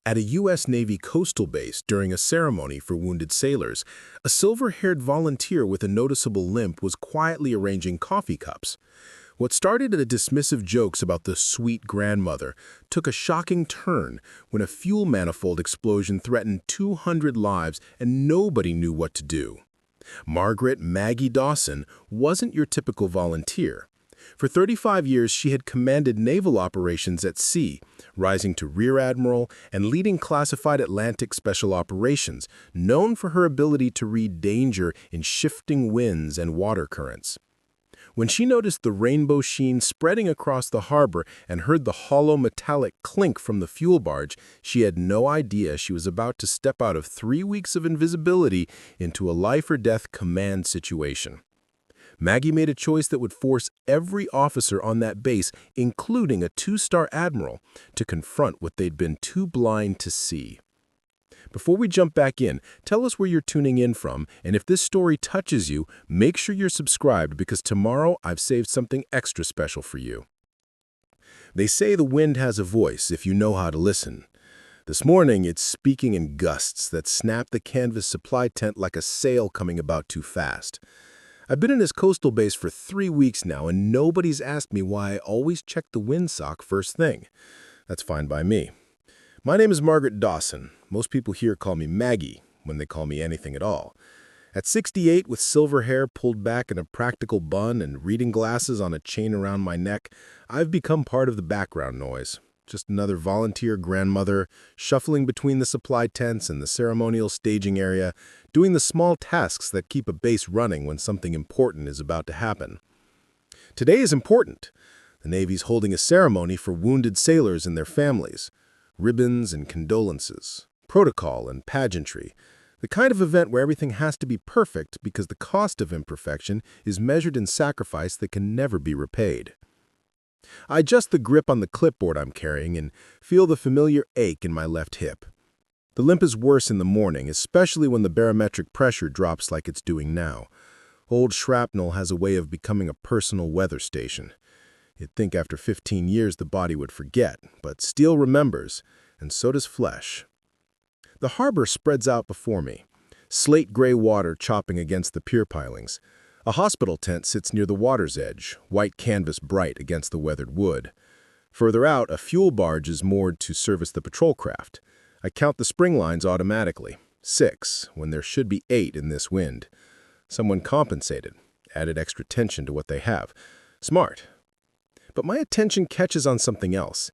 At a U.S. Navy coastal base during a ceremony for wounded sailors, a silver-haired volunteer with a noticeable limp was quietly arranging coffee cups. What started at a dismissive jokes about the sweet grandmother took a shocking turn when a fuel manifold explosion threatened 200 lives and nobody knew what to do. Margaret Maggie Dawson wasn't your typical volunteer. For 35 years, she had commanded naval operations at sea, rising to Rear Admiral and leading classified Atlantic Special Operations, known for her ability to read danger in shifting winds and water currents. When she noticed the rainbow sheen spreading across the harbor and heard the hollow metallic clink from the fuel barge, she had no idea she was about to step out of 3 weeks of invisibility into a life-or-death command situation. Maggie made a choice that would force every officer on that base, including a 2-star admiral, to confront what they'd been too blind to see. Before we jump back in, tell us where you're tuning in from, and if this story touches you, make sure you're subscribed because tomorrow I've saved something extra special for you. They say the wind has a voice if you know how to listen. This morning, it's speaking in gusts that snap the canvas supply tent like a sail coming about too fast. I've been in this coastal base for 3 weeks now, and nobody's asked me why I always check the windsock first thing. That's fine by me. My name is Margaret Dawson. Most people here call me Maggie, when they call me anything at all. At 68, with silver hair pulled back in a practical bun and reading glasses on a chain around my neck, I've become part of the background noise. Just another volunteer grandmother, shuffling between the supply tents and the ceremonial staging area, doing the small tasks that keep a base running when something important is about to happen. Today is important. The Navy's holding a ceremony for wounded sailors and their families. Ribbons and condolences, protocol and pageantry, the kind of event where everything has to be perfect because the cost of imperfection is measured in sacrifice that can never be repaid. I adjust the grip on the clipboard I'm carrying and feel the familiar ache in my left hip. The limp is worse in the morning, especially when the barometric pressure drops like it's doing now. Old shrapnel has a way of becoming a personal weather station. You'd think after 15 years the body would forget, but steel remembers, and so does flesh. The harbor spreads out before me, slate-gray water chopping against the pier pilings. A hospital tent sits near the water's edge, white canvas bright against the weathered wood. Further out, a fuel barge is moored to service the patrol craft. I count the spring lines automatically, 6, when there should be 8 in this wind. Someone compensated, added extra tension to what they have. Smart. But my attention catches on something else.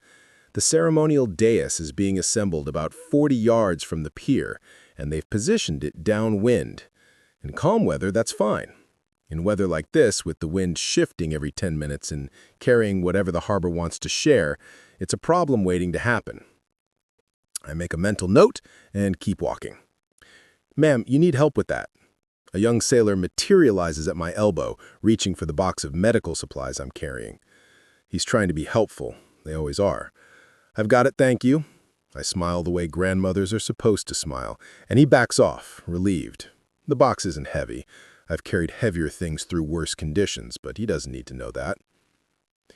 The ceremonial dais is being assembled about 40 yards from the pier, and they've positioned it downwind. In calm weather, that's fine. In weather like this, with the wind shifting every 10 minutes and carrying whatever the harbor wants to share, it's a problem waiting to happen. I make a mental note and keep walking. "Ma'am, you need help with that." A young sailor materializes at my elbow, reaching for the box of medical supplies I'm carrying. He's trying to be helpful. They always are. "I've got it, thank you." I smile the way grandmothers are supposed to smile, and he backs off, relieved. The box isn't heavy. I've carried heavier things through worse conditions, but he doesn't need to know that.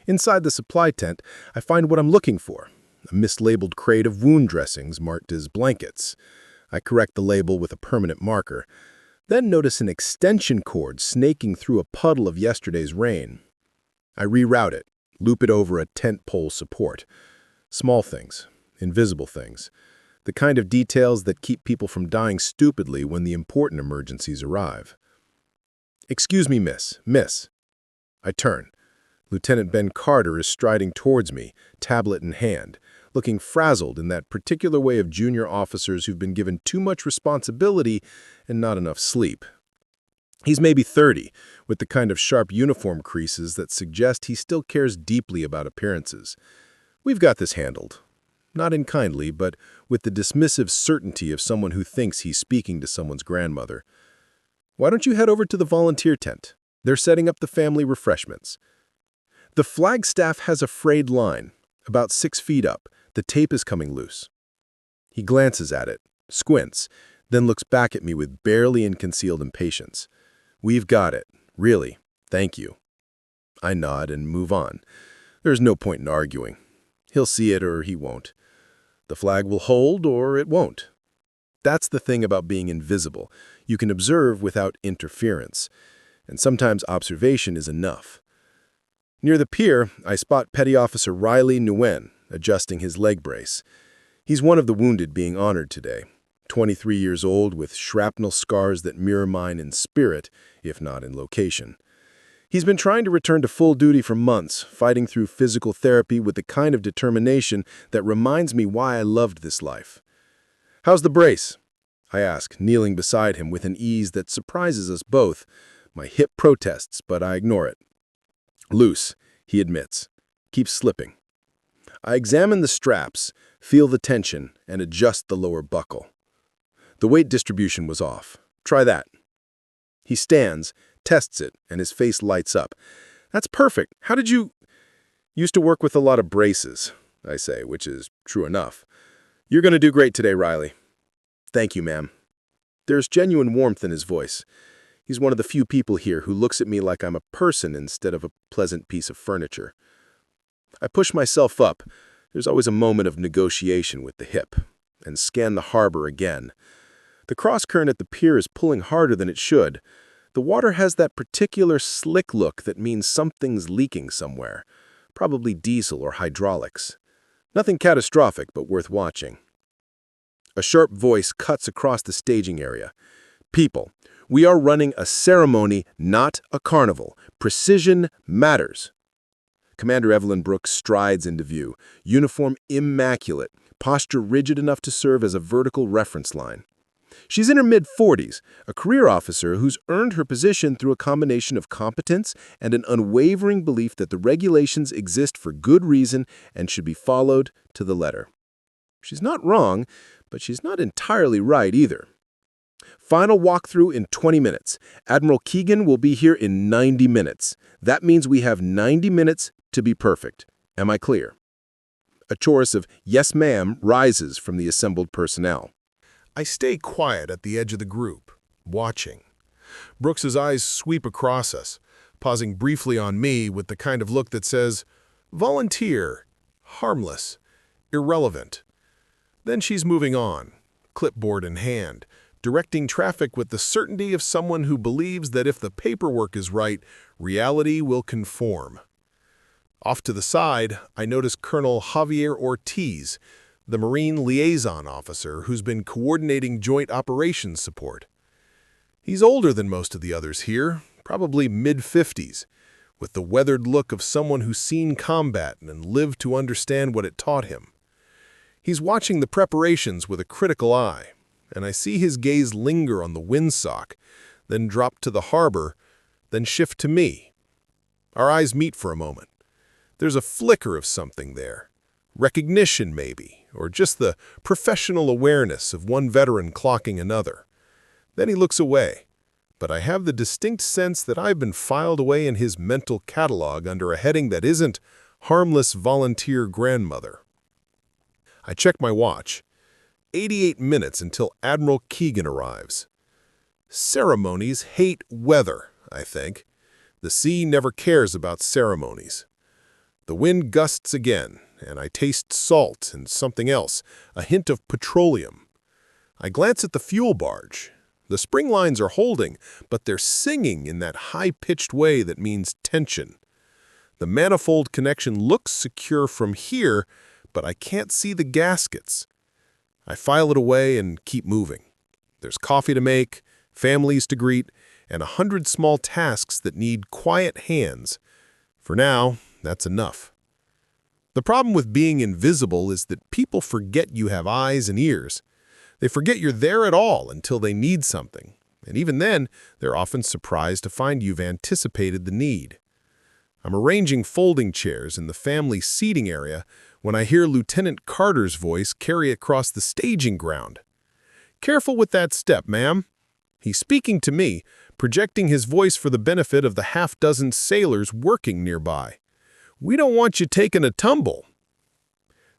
Inside the supply tent, I find what I'm looking for, a mislabeled crate of wound dressings marked as blankets. I correct the label with a permanent marker, then notice an extension cord snaking through a puddle of yesterday's rain. I reroute it, loop it over a tent pole support. Small things, invisible things, the kind of details that keep people from dying stupidly when the important emergencies arrive. "Excuse me, miss." I turn. Lieutenant Ben Carter is striding towards me, tablet in hand, looking frazzled in that particular way of junior officers who've been given too much responsibility and not enough sleep. He's maybe 30, with the kind of sharp uniform creases that suggest he still cares deeply about appearances. We've got this handled. Not unkindly, but with the dismissive certainty of someone who thinks he's speaking to someone's grandmother. "Why don't you head over to the volunteer tent? They're setting up the family refreshments." The flagstaff has a frayed line, about 6 feet up. The tape is coming loose. He glances at it, squints, then looks back at me with barely concealed impatience. "We've got it. Really. Thank you." I nod and move on. There's no point in arguing. He'll see it or he won't. The flag will hold or it won't. That's the thing about being invisible. You can observe without interference, and sometimes observation is enough. Near the pier, I spot Petty Officer Riley Nguyen adjusting his leg brace. He's one of the wounded being honored today, 23 years old with shrapnel scars that mirror mine in spirit, if not in location. He's been trying to return to full duty for months, fighting through physical therapy with the kind of determination that reminds me why I loved this life. "How's the brace?" I ask, kneeling beside him with an ease that surprises us both. My hip protests, but I ignore it. "Loose," he admits. "Keeps slipping." I examine the straps, feel the tension, and adjust the lower buckle. The weight distribution was off. "Try that." He stands, tests it, and his face lights up. "That's perfect. How did you—" "Used to work with a lot of braces," I say, which is true enough. "You're going to do great today, Riley." "Thank you, ma'am." There's genuine warmth in his voice. He's one of the few people here who looks at me like I'm a person instead of a pleasant piece of furniture. I push myself up. There's always a moment of negotiation with the hip, and scan the harbor again. The cross-current at the pier is pulling harder than it should. The water has that particular slick look that means something's leaking somewhere, probably diesel or hydraulics. Nothing catastrophic, but worth watching. A sharp voice cuts across the staging area. "People, we are running a ceremony, not a carnival. Precision matters." Commander Evelyn Brooks strides into view, uniform immaculate, posture rigid enough to serve as a vertical reference line. She's in her mid-40s, a career officer who's earned her position through a combination of competence and an unwavering belief that the regulations exist for good reason and should be followed to the letter. She's not wrong, but she's not entirely right either. "Final walkthrough in 20 minutes. Admiral Keegan will be here in 90 minutes. That means we have 90 minutes to be perfect. Am I clear?" A chorus of "yes, ma'am" rises from the assembled personnel. I stay quiet at the edge of the group, watching. Brooks's eyes sweep across us, pausing briefly on me with the kind of look that says, "Volunteer, harmless, irrelevant." Then she's moving on, clipboard in hand, directing traffic with the certainty of someone who believes that if the paperwork is right, reality will conform. Off to the side, I notice Colonel Javier Ortiz, the Marine liaison officer who's been coordinating joint operations support. He's older than most of the others here, probably mid-50s, with the weathered look of someone who's seen combat and lived to understand what it taught him. He's watching the preparations with a critical eye, and I see his gaze linger on the windsock, then drop to the harbor, then shift to me. Our eyes meet for a moment. There's a flicker of something there. Recognition, maybe, or just the professional awareness of one veteran clocking another. Then he looks away, but I have the distinct sense that I've been filed away in his mental catalog under a heading that isn't harmless volunteer grandmother. I check my watch. 88 minutes until Admiral Keegan arrives. Ceremonies hate weather, I think. The sea never cares about ceremonies. The wind gusts again, and I taste salt and something else, a hint of petroleum. I glance at the fuel barge. The spring lines are holding, but they're singing in that high-pitched way that means tension. The manifold connection looks secure from here, but I can't see the gaskets. I file it away and keep moving. There's coffee to make, families to greet, and 100 small tasks that need quiet hands. For now, that's enough. The problem with being invisible is that people forget you have eyes and ears. They forget you're there at all until they need something, and even then, they're often surprised to find you've anticipated the need. I'm arranging folding chairs in the family seating area when I hear Lieutenant Carter's voice carry across the staging ground. "Careful with that step, ma'am." He's speaking to me, projecting his voice for the benefit of the half-dozen sailors working nearby. "We don't want you taking a tumble."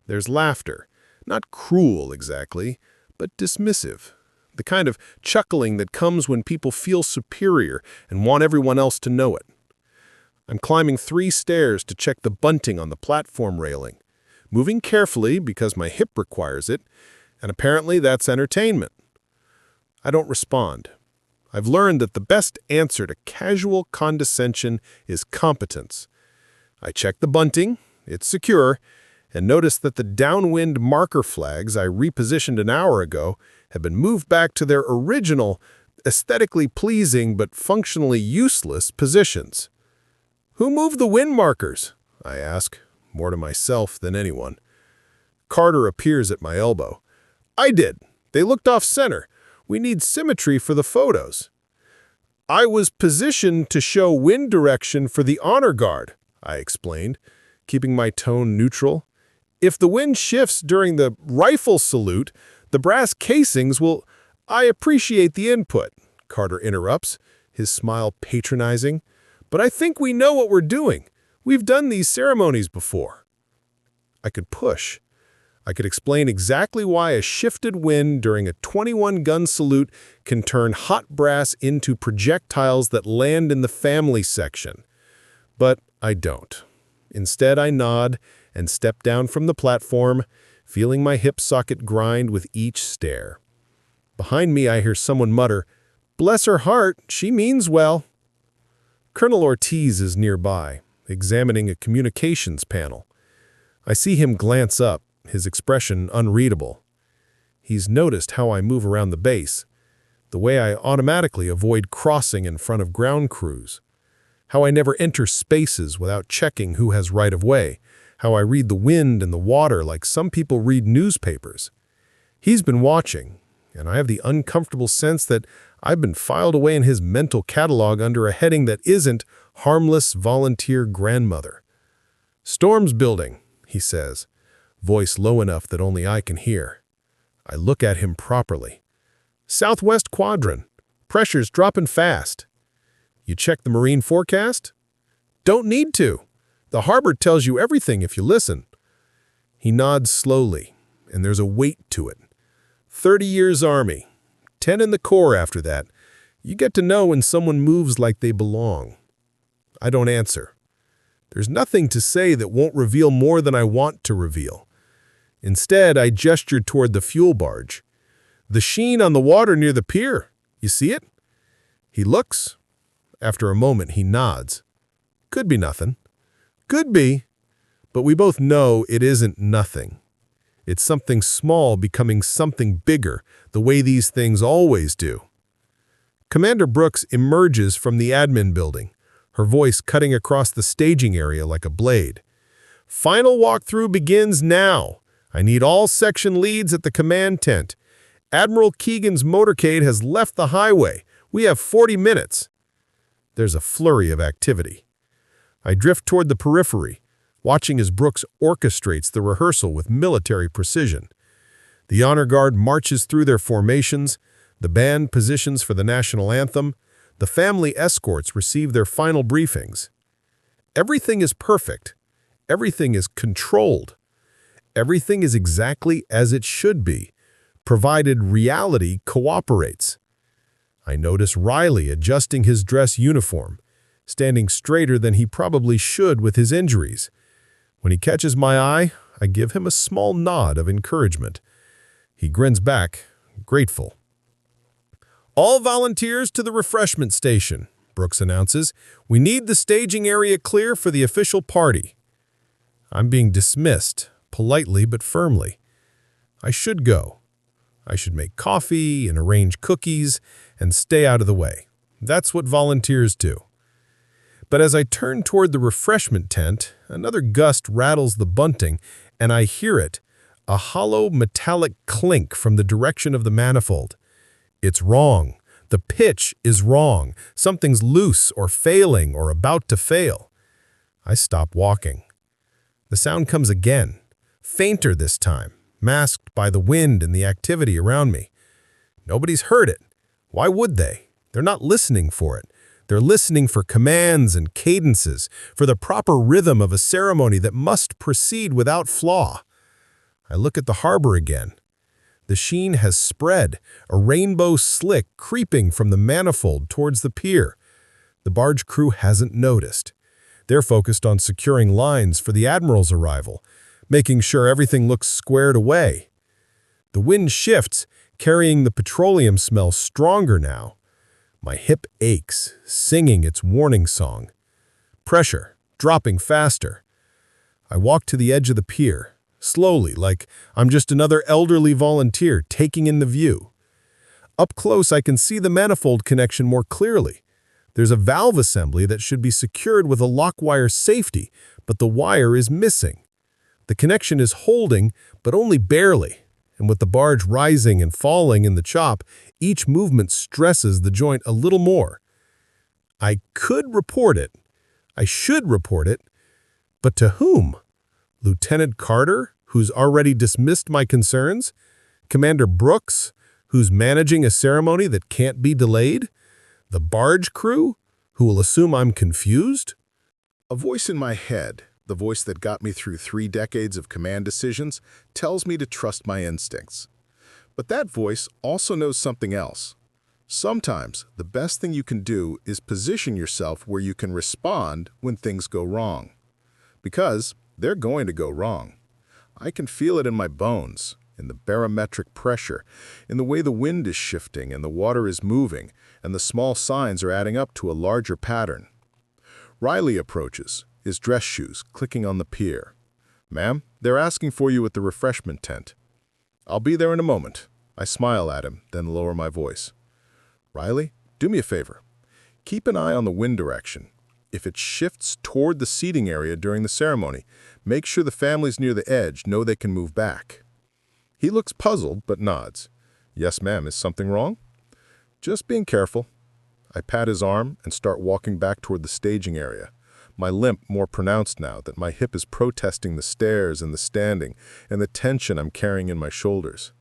There's laughter, not cruel exactly, but dismissive, the kind of chuckling that comes when people feel superior and want everyone else to know it. I'm climbing 3 stairs to check the bunting on the platform railing. moving carefully because my hip requires it, and apparently that's entertainment. I don't respond. I've learned that the best answer to casual condescension is competence. I check the bunting, it's secure, and notice that the downwind marker flags I repositioned an hour ago have been moved back to their original, aesthetically pleasing but functionally useless positions. "Who moved the wind markers?" I ask, more to myself than anyone. Carter appears at my elbow. "I did. They looked off-center. We need symmetry for the photos." "I was positioned to show wind direction for the honor guard," I explained, keeping my tone neutral. "If the wind shifts during the rifle salute, the brass casings will—" "I appreciate the input," Carter interrupts, his smile patronizing. "But I think we know what we're doing. We've done these ceremonies before." I could push. I could explain exactly why a shifted wind during a 21-gun salute can turn hot brass into projectiles that land in the family section. But I don't. Instead, I nod and step down from the platform, feeling my hip socket grind with each stare. Behind me, I hear someone mutter, "Bless her heart, she means well." Colonel Ortiz is nearby, examining a communications panel. I see him glance up, his expression unreadable. He's noticed how I move around the base, the way I automatically avoid crossing in front of ground crews, how I never enter spaces without checking who has right-of-way, how I read the wind and the water like some people read newspapers. He's been watching, and I have the uncomfortable sense that I've been filed away in his mental catalog under a heading that isn't harmless volunteer grandmother. "Storm's building," he says, voice low enough that only I can hear. I look at him properly. "Southwest quadrant. Pressure's dropping fast." "You check the marine forecast?" "Don't need to. The harbor tells you everything if you listen." He nods slowly, and there's a weight to it. 30 years Army, 10 in the Corps after that. You get to know when someone moves like they belong. I don't answer. There's nothing to say that won't reveal more than I want to reveal. Instead, I gestured toward the fuel barge. "The sheen on the water near the pier. You see it?" He looks. After a moment, he nods. "Could be nothing." "Could be." But we both know it isn't nothing. It's something small becoming something bigger, the way these things always do. Commander Brooks emerges from the admin building, her voice cutting across the staging area like a blade. "Final walkthrough begins now. I need all section leads at the command tent. Admiral Keegan's motorcade has left the highway. We have 40 minutes. There's a flurry of activity. I drift toward the periphery, watching as Brooks orchestrates the rehearsal with military precision. The honor guard marches through their formations, the band positions for the national anthem, the family escorts receive their final briefings. Everything is perfect. Everything is controlled. Everything is exactly as it should be, provided reality cooperates. I notice Riley adjusting his dress uniform, standing straighter than he probably should with his injuries. When he catches my eye, I give him a small nod of encouragement. He grins back, grateful. "All volunteers to the refreshment station," Brooks announces. "We need the staging area clear for the official party." I'm being dismissed, politely but firmly. I should go. I should make coffee and arrange cookies and stay out of the way. That's what volunteers do. But as I turn toward the refreshment tent, another gust rattles the bunting, and I hear it, a hollow metallic clink from the direction of the manifold. It's wrong. The pitch is wrong. Something's loose or failing or about to fail. I stop walking. The sound comes again, fainter this time, masked by the wind and the activity around me. Nobody's heard it. Why would they? They're not listening for it. They're listening for commands and cadences, for the proper rhythm of a ceremony that must proceed without flaw. I look at the harbor again. The sheen has spread, a rainbow slick creeping from the manifold towards the pier. The barge crew hasn't noticed. They're focused on securing lines for the Admiral's arrival, making sure everything looks squared away. The wind shifts, carrying the petroleum smell stronger now. My hip aches, singing its warning song. Pressure, dropping faster. I walk to the edge of the pier, slowly, like I'm just another elderly volunteer taking in the view. Up close, I can see the manifold connection more clearly. There's a valve assembly that should be secured with a lock wire safety, but the wire is missing. The connection is holding, but only barely, and with the barge rising and falling in the chop, each movement stresses the joint a little more. I could report it. I should report it. But to whom? Lieutenant Carter, who's already dismissed my concerns? Commander Brooks, who's managing a ceremony that can't be delayed? The barge crew, who will assume I'm confused? A voice in my head, the voice that got me through 3 decades of command decisions, tells me to trust my instincts. But that voice also knows something else. Sometimes, the best thing you can do is position yourself where you can respond when things go wrong. Because they're going to go wrong. I can feel it in my bones, in the barometric pressure, in the way the wind is shifting and the water is moving, and the small signs are adding up to a larger pattern. Riley approaches, his dress shoes clicking on the pier. "Ma'am, they're asking for you at the refreshment tent." "I'll be there in a moment." I smile at him, then lower my voice. "Riley, do me a favor. Keep an eye on the wind direction. If it shifts toward the seating area during the ceremony, make sure the families near the edge know they can move back." He looks puzzled, but nods. "Yes, ma'am. Is something wrong?" "Just being careful." I pat his arm and start walking back toward the staging area. My limp more pronounced now that my hip is protesting the stairs and the standing and the tension I'm carrying in my shoulders.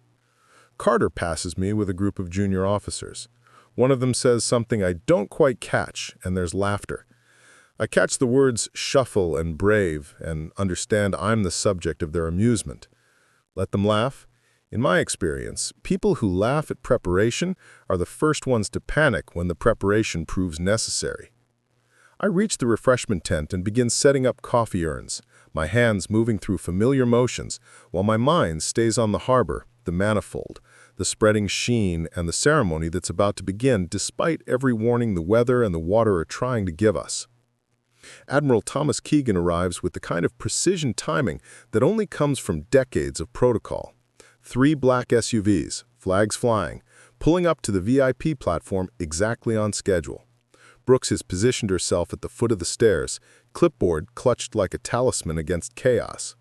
Carter passes me with a group of junior officers. One of them says something I don't quite catch, and there's laughter. I catch the words shuffle and brave and understand I'm the subject of their amusement. Let them laugh. In my experience, people who laugh at preparation are the first ones to panic when the preparation proves necessary. I reach the refreshment tent and begin setting up coffee urns, my hands moving through familiar motions, while my mind stays on the harbor, the manifold, the spreading sheen, and the ceremony that's about to begin despite every warning the weather and the water are trying to give us. Admiral Thomas Keegan arrives with the kind of precision timing that only comes from decades of protocol. 3 black SUVs, flags flying, pulling up to the VIP platform exactly on schedule. Brooks has positioned herself at the foot of the stairs, clipboard clutched like a talisman against chaos.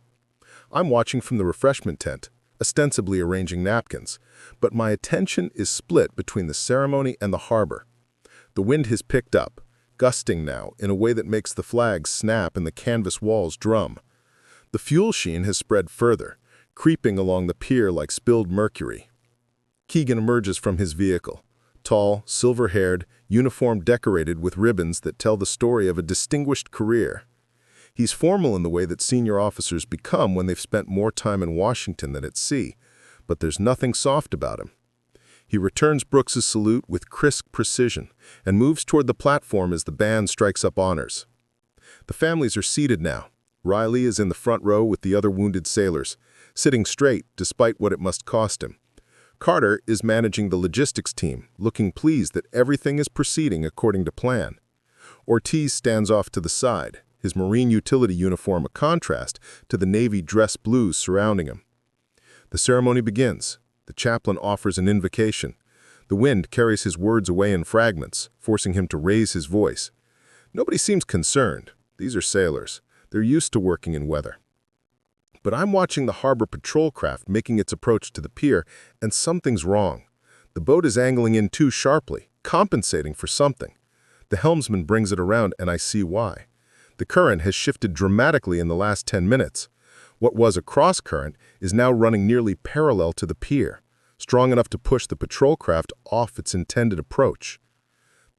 I'm watching from the refreshment tent, ostensibly arranging napkins, but my attention is split between the ceremony and the harbor. The wind has picked up, gusting now in a way that makes the flags snap and the canvas walls drum. The fuel sheen has spread further, creeping along the pier like spilled mercury. Keegan emerges from his vehicle, tall, silver-haired, uniform decorated with ribbons that tell the story of a distinguished career. He's formal in the way that senior officers become when they've spent more time in Washington than at sea, but there's nothing soft about him. He returns Brooks's salute with crisp precision and moves toward the platform as the band strikes up honors. The families are seated now. Riley is in the front row with the other wounded sailors, sitting straight despite what it must cost him. Carter is managing the logistics team, looking pleased that everything is proceeding according to plan. Ortiz stands off to the side, his Marine utility uniform a contrast to the Navy dress blues surrounding him. The ceremony begins. The chaplain offers an invocation. The wind carries his words away in fragments, forcing him to raise his voice. Nobody seems concerned. These are sailors. They're used to working in weather. But I'm watching the harbor patrol craft making its approach to the pier, and something's wrong. The boat is angling in too sharply, compensating for something. The helmsman brings it around, and I see why. The current has shifted dramatically in the last 10 minutes. What was a cross current is now running nearly parallel to the pier, strong enough to push the patrol craft off its intended approach.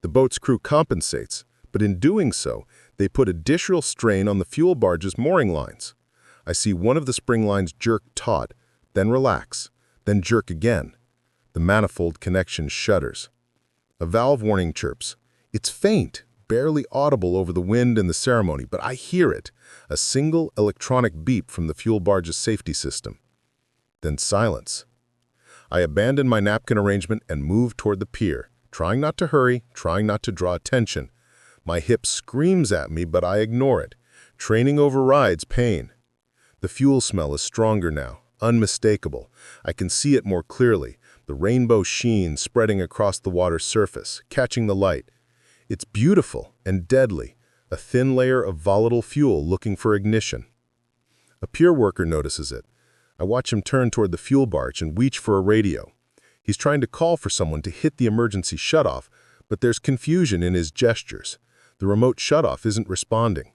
The boat's crew compensates, but in doing so, they put additional strain on the fuel barge's mooring lines. I see one of the spring lines jerk taut, then relax, then jerk again. The manifold connection shudders. A valve warning chirps. It's faint, barely audible over the wind and the ceremony, but I hear it, a single electronic beep from the fuel barge's safety system. Then silence. I abandon my napkin arrangement and move toward the pier, trying not to hurry, trying not to draw attention. My hip screams at me, but I ignore it. Training overrides pain. The fuel smell is stronger now, unmistakable. I can see it more clearly, the rainbow sheen spreading across the water's surface, catching the light. It's beautiful and deadly, a thin layer of volatile fuel looking for ignition. A pier worker notices it. I watch him turn toward the fuel barge and reach for a radio. He's trying to call for someone to hit the emergency shutoff, but there's confusion in his gestures. The remote shutoff isn't responding.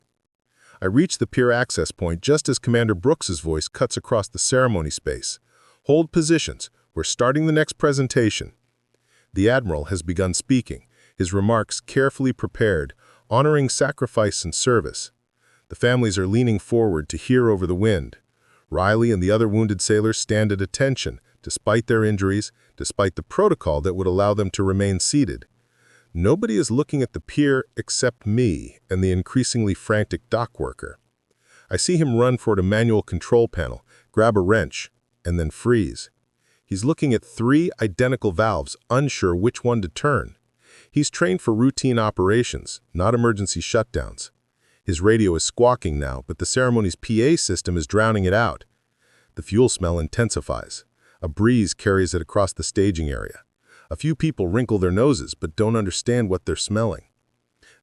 I reach the pier access point just as Commander Brooks's voice cuts across the ceremony space. Hold positions. We're starting the next presentation. The Admiral has begun speaking, his remarks carefully prepared, honoring sacrifice and service. The families are leaning forward to hear over the wind. Riley and the other wounded sailors stand at attention, despite their injuries, despite the protocol that would allow them to remain seated. Nobody is looking at the pier except me and the increasingly frantic dock worker. I see him run toward a manual control panel, grab a wrench, and then freeze. He's looking at 3 identical valves, unsure which one to turn. He's trained for routine operations, not emergency shutdowns. His radio is squawking now, but the ceremony's PA system is drowning it out. The fuel smell intensifies. A breeze carries it across the staging area. A few people wrinkle their noses but don't understand what they're smelling.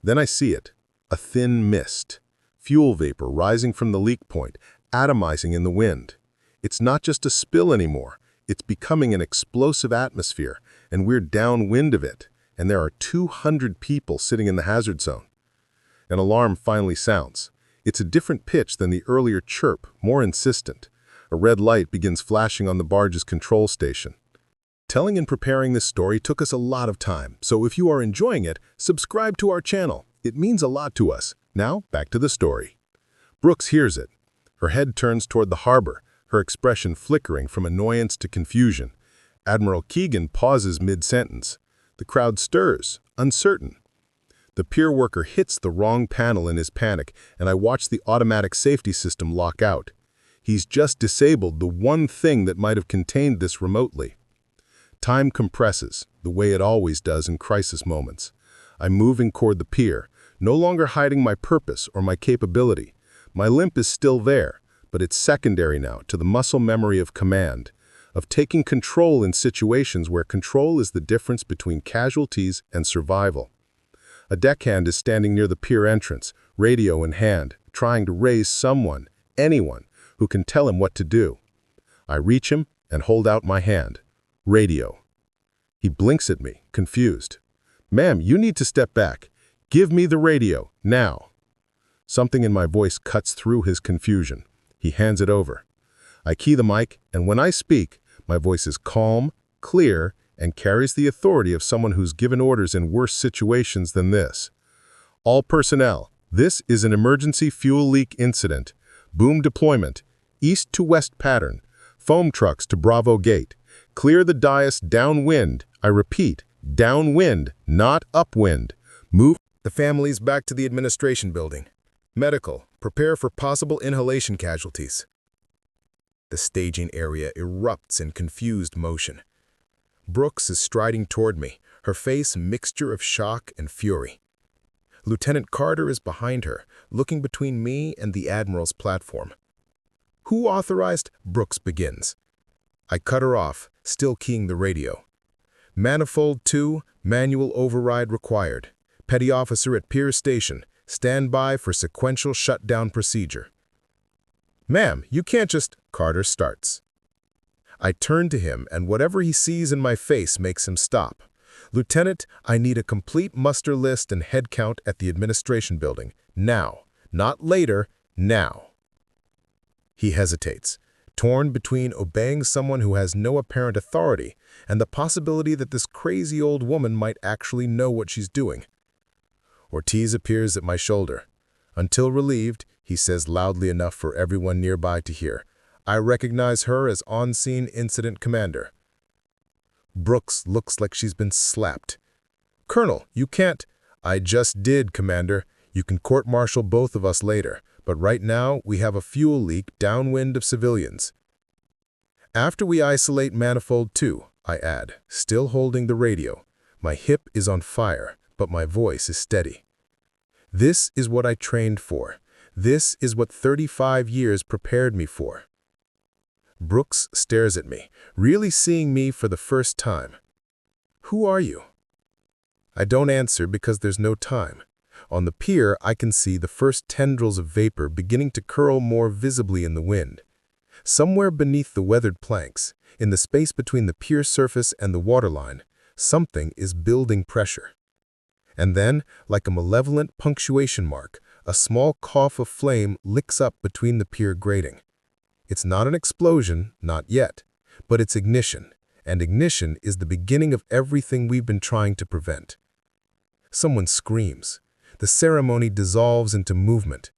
Then I see it, a thin mist. Fuel vapor rising from the leak point, atomizing in the wind. It's not just a spill anymore. It's becoming an explosive atmosphere, and we're downwind of it, and there are 200 people sitting in the hazard zone. An alarm finally sounds. It's a different pitch than the earlier chirp, more insistent. A red light begins flashing on the barge's control station. Telling and preparing this story took us a lot of time, so if you are enjoying it, subscribe to our channel. It means a lot to us. Now, back to the story. Brooks hears it. Her head turns toward the harbor, her expression flickering from annoyance to confusion. Admiral Keegan pauses mid-sentence. The crowd stirs, uncertain. The pier worker hits the wrong panel in his panic, and I watch the automatic safety system lock out. He's just disabled the one thing that might have contained this remotely. Time compresses, the way it always does in crisis moments. I'm moving toward the pier, no longer hiding my purpose or my capability. My limp is still there, but it's secondary now to the muscle memory of command, of taking control in situations where control is the difference between casualties and survival. A deckhand is standing near the pier entrance, radio in hand, trying to raise someone, anyone, who can tell him what to do. I reach him and hold out my hand. Radio. He blinks at me, confused. "Ma'am, you need to step back. Give me the radio, now." Something in my voice cuts through his confusion. He hands it over. I key the mic, and when I speak, my voice is calm, clear, and carries the authority of someone who's given orders in worse situations than this. "All personnel, this is an emergency fuel leak incident. Boom deployment, east to west pattern. Foam trucks to Bravo Gate. Clear the dais downwind. I repeat, downwind, not upwind. Move the families back to the administration building. Medical, prepare for possible inhalation casualties." The staging area erupts in confused motion. Brooks is striding toward me, her face a mixture of shock and fury. Lieutenant Carter is behind her, looking between me and the Admiral's platform. "Who authorized?" Brooks begins. I cut her off, still keying the radio. "Manifold 2, manual override required. Petty officer at Pier Station, stand by for sequential shutdown procedure." "Ma'am, you can't just—" Carter starts. I turn to him, and whatever he sees in my face makes him stop. "Lieutenant, I need a complete muster list and head count at the administration building. Now. Not later. Now." He hesitates, torn between obeying someone who has no apparent authority and the possibility that this crazy old woman might actually know what she's doing. Ortiz appears at my shoulder. Until relieved, he says loudly enough for everyone nearby to hear, "I recognize her as on-scene incident commander." Brooks looks like she's been slapped. "Colonel, you can't—" I just did, Commander. You can court-martial both of us later, but right now we have a fuel leak downwind of civilians. After we isolate manifold 2, I add, still holding the radio. My hip is on fire, but my voice is steady. This is what I trained for. This is what 35 years prepared me for. Brooks stares at me, really seeing me for the first time. Who are you? I don't answer because there's no time. On the pier, I can see the first tendrils of vapor beginning to curl more visibly in the wind. Somewhere beneath the weathered planks, in the space between the pier surface and the waterline, something is building pressure. And then, like a malevolent punctuation mark, a small cough of flame licks up between the pier grating. It's not an explosion, not yet, but it's ignition, and ignition is the beginning of everything we've been trying to prevent. Someone screams. The ceremony dissolves into movement.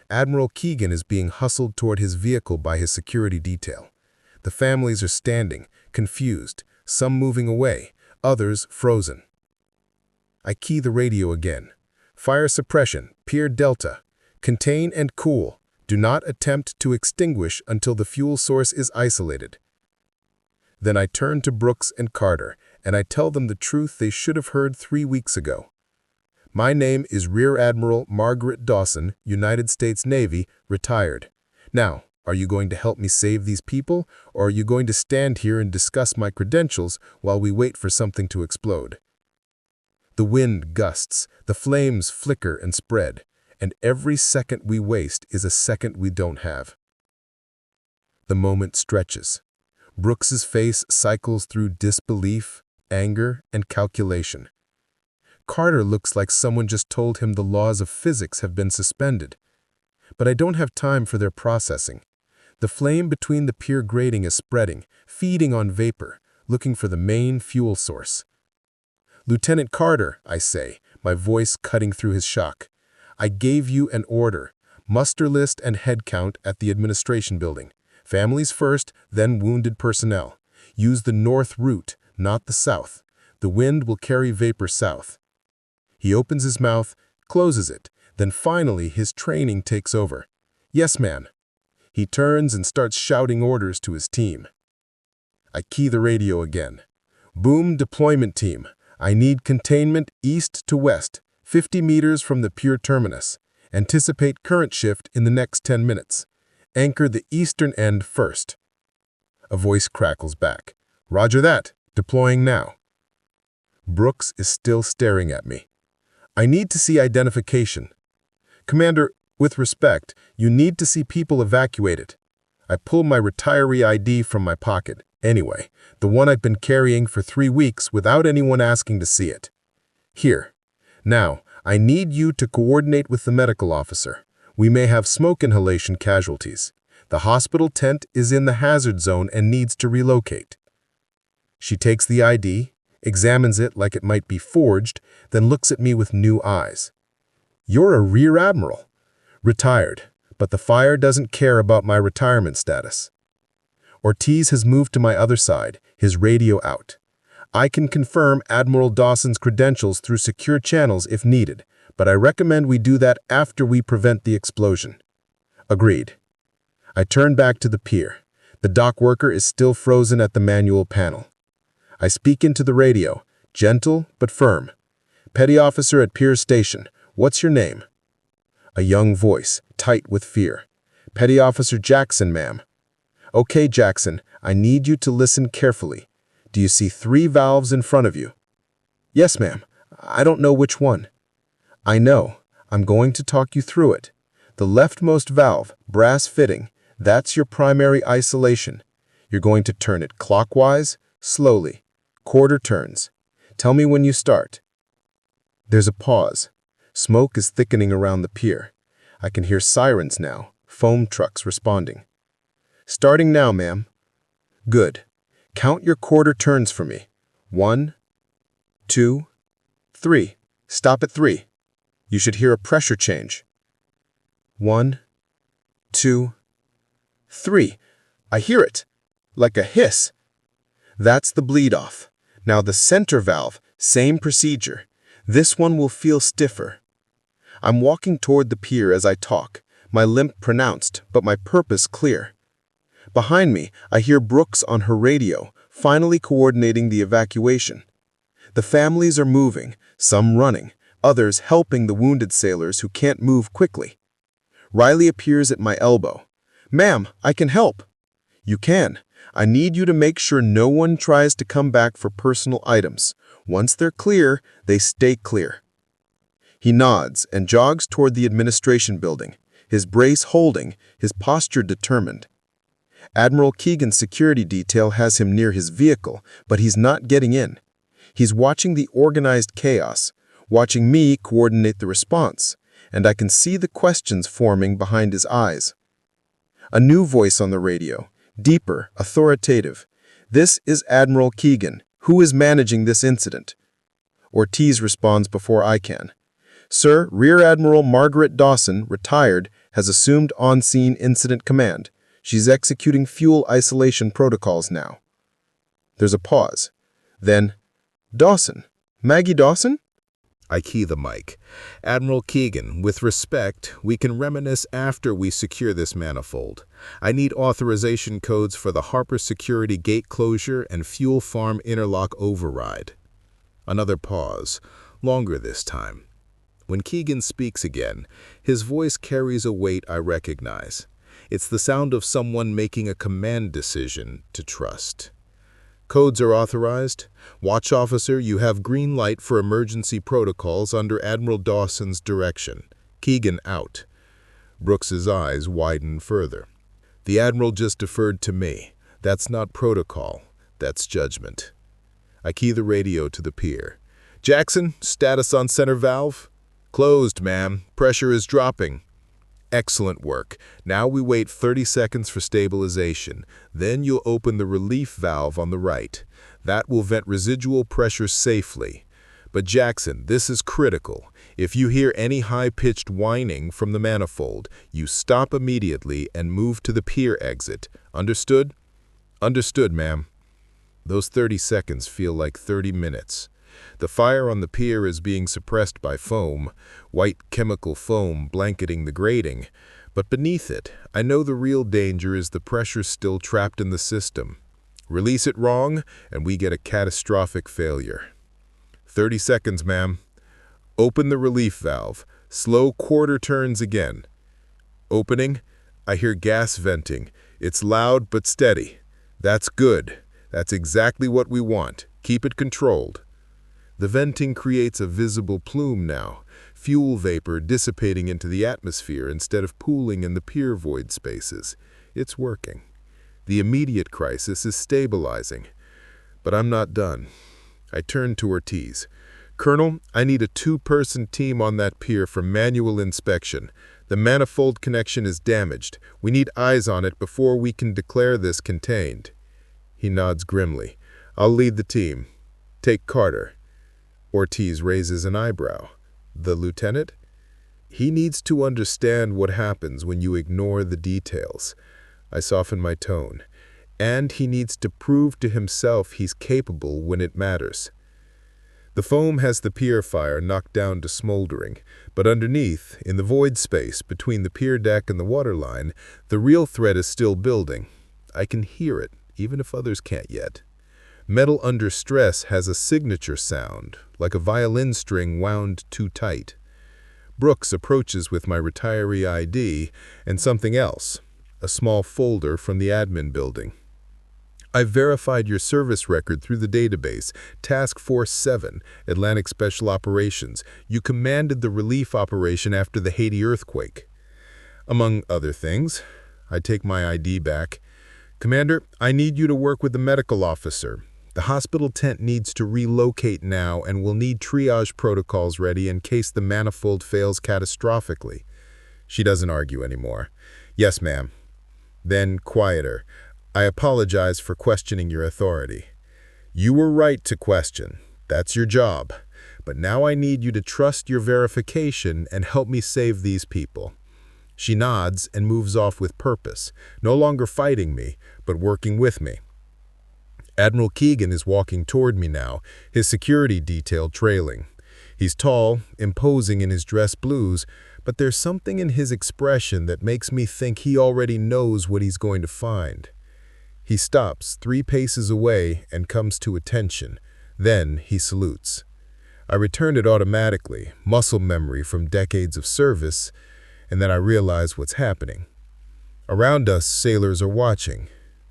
Admiral Keegan is being hustled toward his vehicle by his security detail. The families are standing, confused, some moving away, others frozen. I key the radio again. Fire suppression, Pier Delta. Contain and cool. Do not attempt to extinguish until the fuel source is isolated. Then I turn to Brooks and Carter, and I tell them the truth they should have heard 3 weeks ago. My name is Rear Admiral Margaret Dawson, United States Navy, retired. Now, are you going to help me save these people, or are you going to stand here and discuss my credentials while we wait for something to explode? The wind gusts, the flames flicker and spread, and every second we waste is a second we don't have. The moment stretches. Brooks's face cycles through disbelief, anger, and calculation. Carter looks like someone just told him the laws of physics have been suspended. But I don't have time for their processing. The flame between the pier grating is spreading, feeding on vapor, looking for the main fuel source. Lieutenant Carter, I say, my voice cutting through his shock. I gave you an order. Muster list and head count at the administration building. Families first, then wounded personnel. Use the north route, not the south. The wind will carry vapor south. He opens his mouth, closes it, then finally his training takes over. Yes, man. He turns and starts shouting orders to his team. I key the radio again. Boom deployment team. I need containment east to west, 50 meters from the pier terminus. Anticipate current shift in the next 10 minutes. Anchor the eastern end first. A voice crackles back. Roger that. Deploying now. Brooks is still staring at me. I need to see identification. Commander, with respect, you need to see people evacuated. I pull my retiree ID from my pocket. Anyway, the one I've been carrying for 3 weeks without anyone asking to see it. Here. Now, I need you to coordinate with the medical officer. We may have smoke inhalation casualties. The hospital tent is in the hazard zone and needs to relocate. She takes the ID, examines it like it might be forged, then looks at me with new eyes. You're a Rear Admiral. Retired, but the fire doesn't care about my retirement status. Ortiz has moved to my other side, his radio out. I can confirm Admiral Dawson's credentials through secure channels if needed, but I recommend we do that after we prevent the explosion. Agreed. I turn back to the pier. The dock worker is still frozen at the manual panel. I speak into the radio, gentle but firm. Petty officer at Pier Station, what's your name? A young voice, tight with fear. Petty Officer Jackson, ma'am. Okay, Jackson, I need you to listen carefully. Do you see 3 valves in front of you? Yes, ma'am. I don't know which one. I know. I'm going to talk you through it. The leftmost valve, brass fitting, that's your primary isolation. You're going to turn it clockwise, slowly. Quarter turns. Tell me when you start. There's a pause. Smoke is thickening around the pier. I can hear sirens now, foam trucks responding. Starting now, ma'am. Good. Count your quarter turns for me. 1, 2, 3. Stop at 3. You should hear a pressure change. 1, 2, 3. I hear it. Like a hiss. That's the bleed-off. Now the center valve, same procedure. This one will feel stiffer. I'm walking toward the pier as I talk, my limp pronounced, but my purpose clear. Behind me, I hear Brooks on her radio, finally coordinating the evacuation. The families are moving, some running, others helping the wounded sailors who can't move quickly. Riley appears at my elbow. "Ma'am, I can help." "You can. I need you to make sure no one tries to come back for personal items. Once they're clear, they stay clear." He nods and jogs toward the administration building, his brace holding, his posture determined. Admiral Keegan's security detail has him near his vehicle, but he's not getting in. He's watching the organized chaos, watching me coordinate the response, and I can see the questions forming behind his eyes. A new voice on the radio, deeper, authoritative. "This is Admiral Keegan. Who is managing this incident?" Ortiz responds before I can. "Sir, Rear Admiral Margaret Dawson, retired, has assumed on-scene incident command. She's executing fuel isolation protocols now." There's a pause. Then, "Dawson? Maggie Dawson?" I key the mic. "Admiral Keegan, with respect, we can reminisce after we secure this manifold. I need authorization codes for the Harper Security Gate closure and Fuel Farm interlock override." Another pause, longer this time. When Keegan speaks again, his voice carries a weight I recognize. It's the sound of someone making a command decision to trust. "Codes are authorized. Watch officer, you have green light for emergency protocols under Admiral Dawson's direction. Keegan out." Brooks's eyes widen further. "The Admiral just deferred to me. That's not protocol. That's judgment." I key the radio to the pier. "Jackson, status on center valve?" "Closed, ma'am. Pressure is dropping." "Excellent work. Now we wait 30 seconds for stabilization. Then you'll open the relief valve on the right. That will vent residual pressure safely. But Jackson, this is critical. If you hear any high-pitched whining from the manifold, you stop immediately and move to the pier exit. Understood?" "Understood, ma'am." Those 30 seconds feel like 30 minutes. The fire on the pier is being suppressed by foam, white chemical foam blanketing the grating. But beneath it, I know the real danger is the pressure still trapped in the system. Release it wrong, and we get a catastrophic failure. 30 seconds, ma'am. Open the relief valve. Slow quarter turns again. Opening. I hear gas venting. It's loud but steady. That's good. That's exactly what we want. Keep it controlled. The venting creates a visible plume now, fuel vapor dissipating into the atmosphere instead of pooling in the pier void spaces. It's working. The immediate crisis is stabilizing. But I'm not done. I turn to Ortiz. "Colonel, I need a 2-person team on that pier for manual inspection. The manifold connection is damaged. We need eyes on it before we can declare this contained." He nods grimly. "I'll lead the team. Take Carter." Ortiz raises an eyebrow. "The lieutenant?" "He needs to understand what happens when you ignore the details." I soften my tone. "And he needs to prove to himself he's capable when it matters." The foam has the pier fire knocked down to smoldering, but underneath, in the void space between the pier deck and the waterline, the real threat is still building. I can hear it, even if others can't yet. Metal under stress has a signature sound, like a violin string wound too tight. Brooks approaches with my retiree ID and something else, a small folder from the admin building. "I've verified your service record through the database, Task Force 7, Atlantic Special Operations. You commanded the relief operation after the Haiti earthquake." "Among other things." I take my ID back. "Commander, I need you to work with the medical officer. The hospital tent needs to relocate now and will need triage protocols ready in case the manifold fails catastrophically." She doesn't argue anymore. "Yes, ma'am." Then, quieter. "I apologize for questioning your authority." "You were right to question. That's your job. But now I need you to trust your verification and help me save these people." She nods and moves off with purpose, no longer fighting me, but working with me. Admiral Keegan is walking toward me now, his security detail trailing. He's tall, imposing in his dress blues, but there's something in his expression that makes me think he already knows what he's going to find. He stops 3 paces away and comes to attention. Then he salutes. I return it automatically, muscle memory from decades of service, and then I realize what's happening. Around us, sailors are watching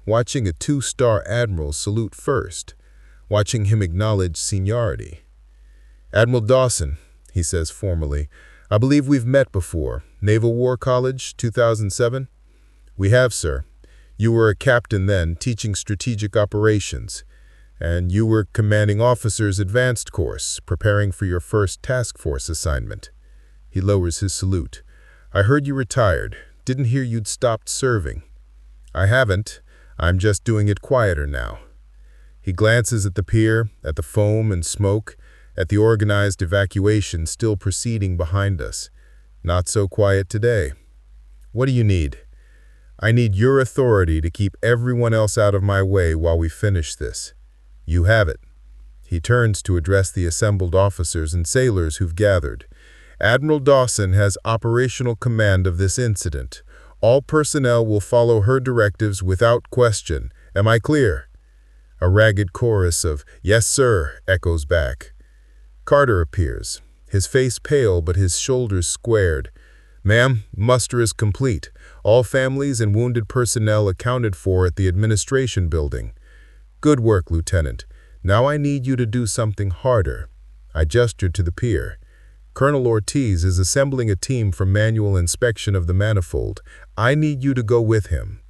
a 2-star admiral salute first, watching him acknowledge seniority. "Admiral Dawson," he says formally, "I believe we've met before. Naval War College, 2007? "We have, sir. You were a captain then, teaching strategic operations, and you were commanding officers advanced course, preparing for your first task force assignment." He lowers his salute. "I heard you retired. Didn't hear you'd stopped serving." "I haven't. I'm just doing it quieter now." He glances at the pier, at the foam and smoke, at the organized evacuation still proceeding behind us. "Not so quiet today. What do you need?" "I need your authority to keep everyone else out of my way while we finish this." "You have it." He turns to address the assembled officers and sailors who've gathered. "Admiral Dawson has operational command of this incident. All personnel will follow her directives without question. Am I clear?" A ragged chorus of "Yes, sir," echoes back. Carter appears, his face pale but his shoulders squared. "Ma'am, muster is complete. All families and wounded personnel accounted for at the administration building." "Good work, Lieutenant. Now I need you to do something harder." I gestured to the pier. "Colonel Ortiz is assembling a team for manual inspection of the manifold. I need you to go with him."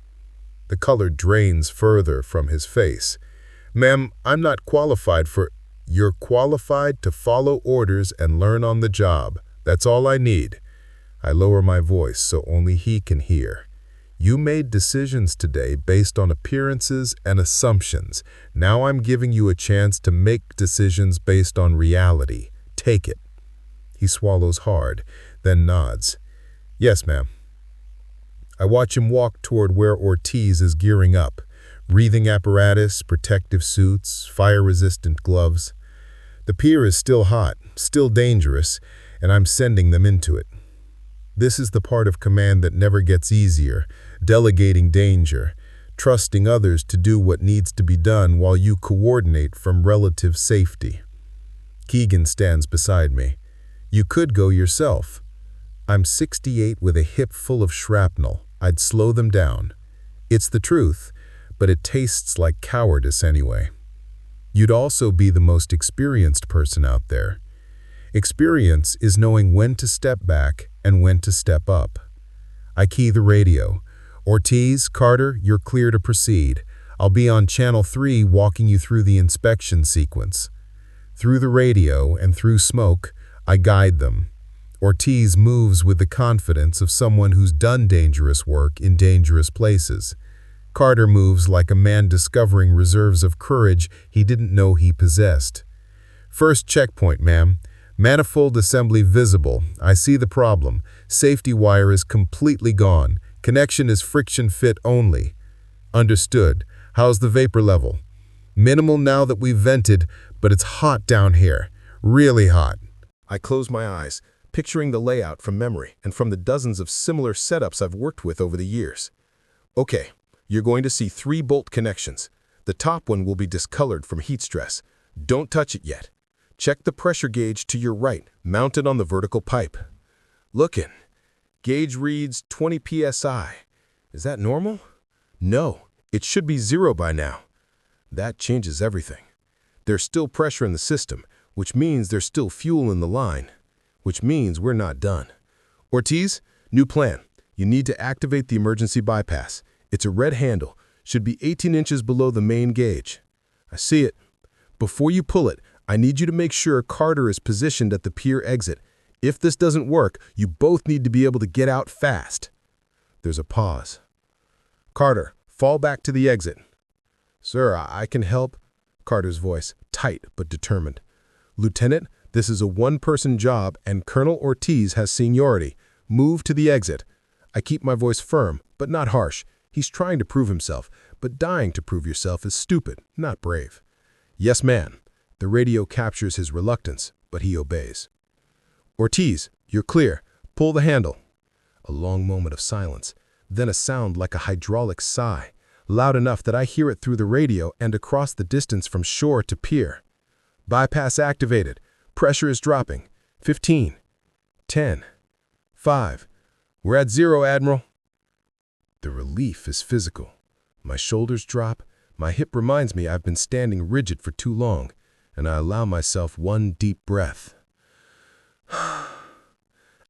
The color drains further from his face. "Ma'am, I'm not qualified for—" "You're qualified to follow orders and learn on the job. That's all I need." I lower my voice so only he can hear. "You made decisions today based on appearances and assumptions. Now I'm giving you a chance to make decisions based on reality. Take it." He swallows hard, then nods. "Yes, ma'am." I watch him walk toward where Ortiz is gearing up. Breathing apparatus, protective suits, fire-resistant gloves. The pier is still hot, still dangerous, and I'm sending them into it. This is the part of command that never gets easier, delegating danger, trusting others to do what needs to be done while you coordinate from relative safety. Keegan stands beside me. "You could go yourself." "I'm 68 with a hip full of shrapnel. I'd slow them down." It's the truth, but it tastes like cowardice anyway. "You'd also be the most experienced person out there." Experience is knowing when to step back and when to step up. I key the radio. "Ortiz, Carter, you're clear to proceed. I'll be on Channel 3 walking you through the inspection sequence." Through the radio and through smoke, I guide them. Ortiz moves with the confidence of someone who's done dangerous work in dangerous places. Carter moves like a man discovering reserves of courage he didn't know he possessed. "First checkpoint, ma'am. Manifold assembly visible. I see the problem. Safety wire is completely gone. Connection is friction fit only." "Understood. How's the vapor level?" "Minimal now that we've vented, but it's hot down here. Really hot." I close my eyes, picturing the layout from memory and from the dozens of similar setups I've worked with over the years. "Okay, you're going to see 3 bolt connections. The top one will be discolored from heat stress. Don't touch it yet. Check the pressure gauge to your right, mounted on the vertical pipe." Looking. Gauge reads 20 psi. Is that normal? No, it should be 0 by now. That changes everything. There's still pressure in the system, which means there's still fuel in the line, which means we're not done. "Ortiz, new plan. You need to activate the emergency bypass. It's a red handle, should be 18 inches below the main gauge." "I see it. Before you pull it, I need you to make sure Carter is positioned at the pier exit. If this doesn't work, you both need to be able to get out fast." There's a pause. "Carter, fall back to the exit." "Sir, I can help." Carter's voice, tight but determined. "Lieutenant, this is a one-person job and Colonel Ortiz has seniority. Move to the exit." I keep my voice firm, but not harsh. He's trying to prove himself, but dying to prove yourself is stupid, not brave. "Yes, ma'am." The radio captures his reluctance, but he obeys. "Ortiz, you're clear. Pull the handle." A long moment of silence, then a sound like a hydraulic sigh, loud enough that I hear it through the radio and across the distance from shore to pier. "Bypass activated. Pressure is dropping. 15. 10. 5. We're at 0, Admiral." The relief is physical. My shoulders drop, my hip reminds me I've been standing rigid for too long, and I allow myself one deep breath.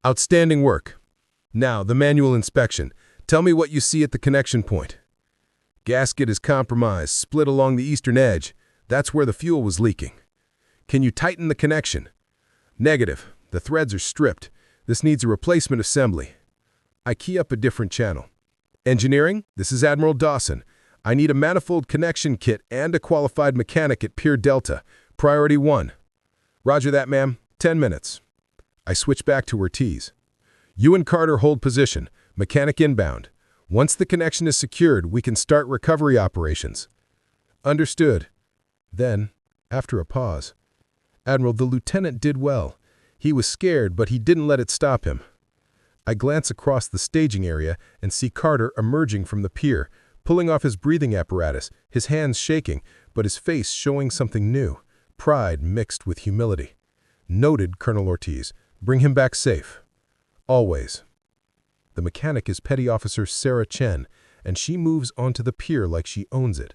"Outstanding work. Now, the manual inspection. Tell me what you see at the connection point." "Gasket is compromised, split along the eastern edge. That's where the fuel was leaking." "Can you tighten the connection?" "Negative. The threads are stripped. This needs a replacement assembly." I key up a different channel. "Engineering, this is Admiral Dawson. I need a manifold connection kit and a qualified mechanic at Pier Delta. Priority 1. "Roger that, ma'am. 10 minutes. I switch back to Ortiz. "You and Carter hold position. Mechanic inbound. Once the connection is secured, we can start recovery operations." "Understood." Then, after a pause, "Admiral, the lieutenant did well. He was scared, but he didn't let it stop him." I glance across the staging area and see Carter emerging from the pier, pulling off his breathing apparatus, his hands shaking, but his face showing something new, pride mixed with humility. "Noted, Colonel Ortiz. Bring him back safe." "Always." The mechanic is Petty Officer Sarah Chen, and she moves onto the pier like she owns it.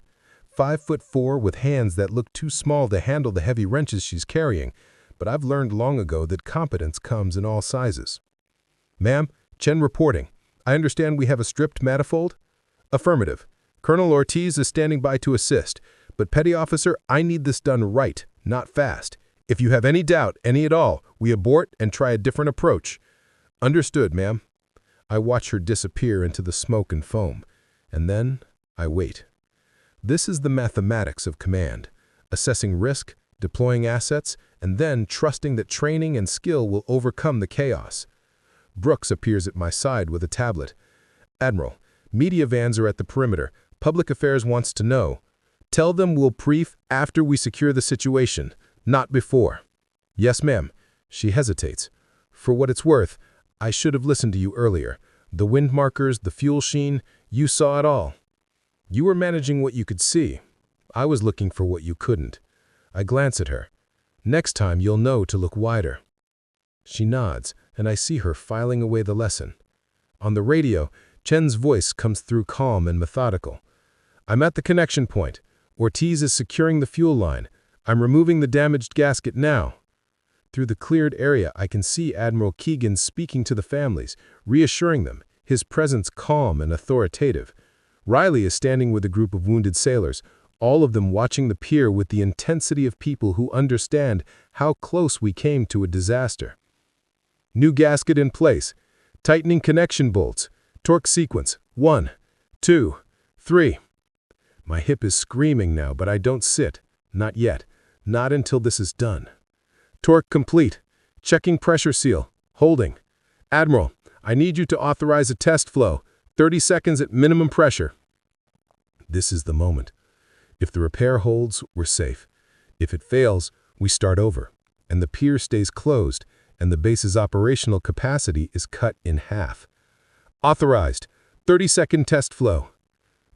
5'4" with hands that look too small to handle the heavy wrenches she's carrying, but I've learned long ago that competence comes in all sizes. "Ma'am, Chen reporting. I understand we have a stripped manifold?" "Affirmative. Colonel Ortiz is standing by to assist, but Petty Officer, I need this done right, not fast. If you have any doubt, any at all, we abort and try a different approach." "Understood, ma'am." I watch her disappear into the smoke and foam, and then I wait. This is the mathematics of command, assessing risk, deploying assets, and then trusting that training and skill will overcome the chaos. Brooks appears at my side with a tablet. "Admiral, media vans are at the perimeter. Public Affairs wants to know. Tell them we'll brief after we secure the situation, not before." "Yes, ma'am." She hesitates. "For what it's worth, I should have listened to you earlier. The wind markers, the fuel sheen, you saw it all. You were managing what you could see. I was looking for what you couldn't." I glance at her. "Next time you'll know to look wider." She nods, and I see her filing away the lesson. On the radio, Chen's voice comes through calm and methodical. "I'm at the connection point. Ortiz is securing the fuel line. I'm removing the damaged gasket now." Through the cleared area, I can see Admiral Keegan speaking to the families, reassuring them, his presence calm and authoritative. Riley is standing with a group of wounded sailors, all of them watching the pier with the intensity of people who understand how close we came to a disaster. "New gasket in place. Tightening connection bolts. Torque sequence. 1, 2, 3. My hip is screaming now, but I don't sit. Not yet. Not until this is done. "Torque complete. Checking pressure seal. Holding. Admiral, I need you to authorize a test flow. 30 seconds at minimum pressure." This is the moment. If the repair holds, we're safe. If it fails, we start over, and the pier stays closed, and the base's operational capacity is cut in half. "Authorized. 30-second test flow."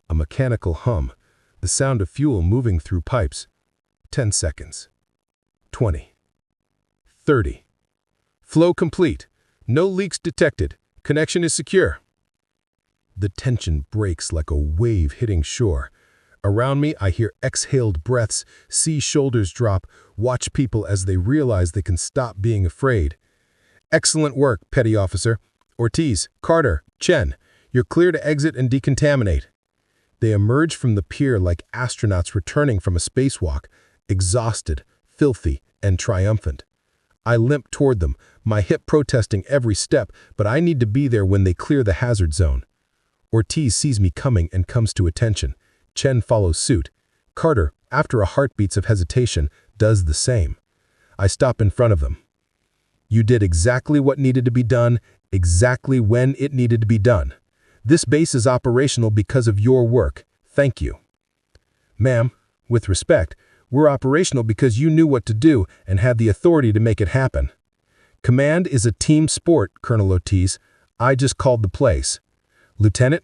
A mechanical hum, the sound of fuel moving through pipes. 10 seconds. 20. 30. Flow complete. No leaks detected. Connection is secure. The tension breaks like a wave hitting shore. Around me, I hear exhaled breaths, see shoulders drop, watch people as they realize they can stop being afraid. "Excellent work, Petty Officer. Ortiz, Carter, Chen, you're clear to exit and decontaminate." They emerge from the pier like astronauts returning from a spacewalk, exhausted, filthy, and triumphant. I limp toward them, my hip protesting every step, but I need to be there when they clear the hazard zone. Ortiz sees me coming and comes to attention. Chen follows suit. Carter, after a heartbeats of hesitation, does the same. I stop in front of them. "You did exactly what needed to be done, exactly when it needed to be done. This base is operational because of your work. Thank you." "Ma'am, with respect, We're operational because you knew what to do and had the authority to make it happen. Command is a team sport, Colonel Otis. I just called the place. Lieutenant,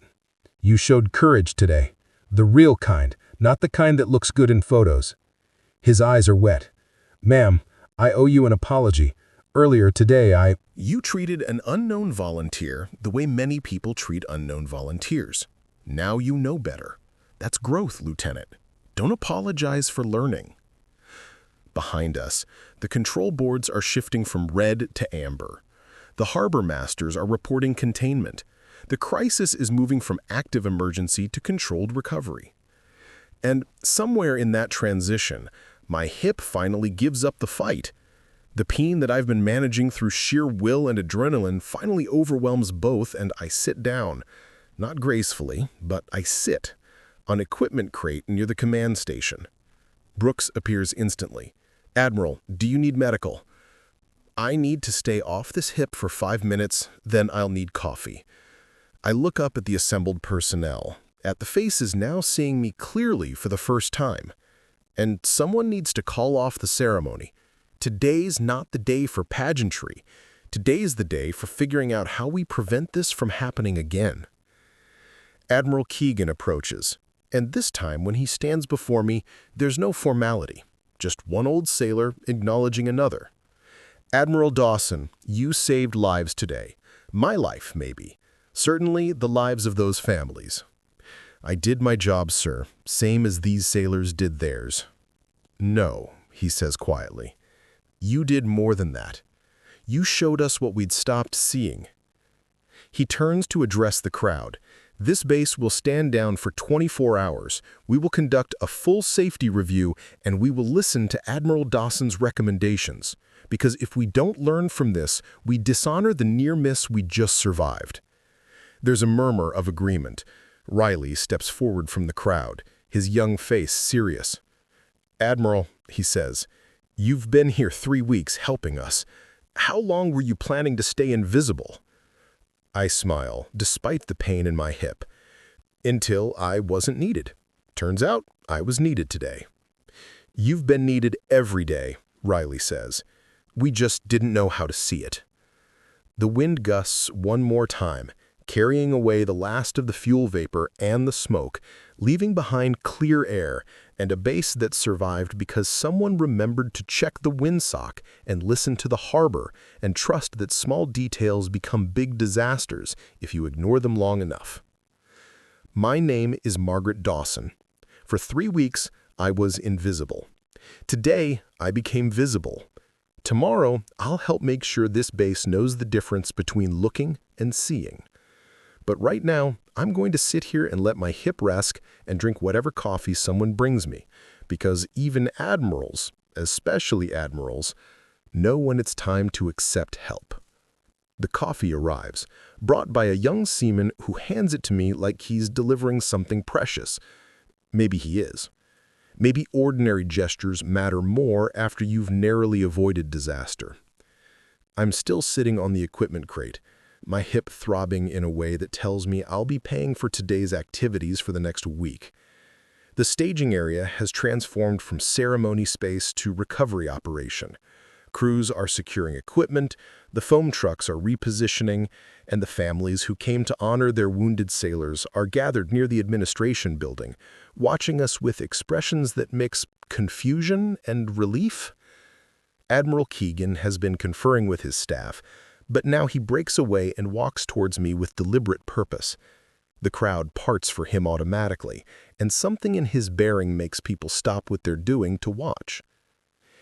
you showed courage today. The real kind, not the kind that looks good in photos. His eyes are wet. Ma'am, I owe you an apology. Earlier today, You treated an unknown volunteer the way many people treat unknown volunteers. Now you know better. That's growth, Lieutenant. Don't apologize for learning. Behind us, the control boards are shifting from red to amber. The harbor masters are reporting containment. The crisis is moving from active emergency to controlled recovery. And somewhere in that transition, my hip finally gives up the fight. The pain that I've been managing through sheer will and adrenaline finally overwhelms both, and I sit down. Not gracefully, but I sit on equipment crate near the command station. Brooks appears instantly. Admiral, do you need medical? I need to stay off this hip for 5 minutes, then I'll need coffee. I look up at the assembled personnel, at the faces now seeing me clearly for the first time. And someone needs to call off the ceremony. Today's not the day for pageantry. Today's the day for figuring out how we prevent this from happening again. Admiral Keegan approaches, and this time when he stands before me, there's no formality, just one old sailor acknowledging another. Admiral Dawson, you saved lives today. My life, maybe. Certainly the lives of those families. I did my job, sir, same as these sailors did theirs. No, he says quietly. You did more than that. You showed us what we'd stopped seeing. He turns to address the crowd. This base will stand down for 24 hours. We will conduct a full safety review, and we will listen to Admiral Dawson's recommendations. Because if we don't learn from this, we dishonor the near miss we just survived. There's a murmur of agreement. Riley steps forward from the crowd, his young face serious. Admiral, he says, you've been here 3 weeks helping us. How long were you planning to stay invisible? I smile, despite the pain in my hip. Until I wasn't needed. Turns out I was needed today. You've been needed every day, Riley says. We just didn't know how to see it. The wind gusts one more time, carrying away the last of the fuel vapor and the smoke, leaving behind clear air and a base that survived because someone remembered to check the windsock and listen to the harbor and trust that small details become big disasters if you ignore them long enough. My name is Margaret Dawson. For 3 weeks, I was invisible. Today, I became visible. Tomorrow, I'll help make sure this base knows the difference between looking and seeing. But right now, I'm going to sit here and let my hip rest and drink whatever coffee someone brings me, because even admirals, especially admirals, know when it's time to accept help. The coffee arrives, brought by a young seaman who hands it to me like he's delivering something precious. Maybe he is. Maybe ordinary gestures matter more after you've narrowly avoided disaster. I'm still sitting on the equipment crate, my hip throbbing in a way that tells me I'll be paying for today's activities for the next week. The staging area has transformed from ceremony space to recovery operation. Crews are securing equipment, the foam trucks are repositioning, and the families who came to honor their wounded sailors are gathered near the administration building, watching us with expressions that mix confusion and relief. Admiral Keegan has been conferring with his staff, but now he breaks away and walks towards me with deliberate purpose. The crowd parts for him automatically, and something in his bearing makes people stop what they're doing to watch.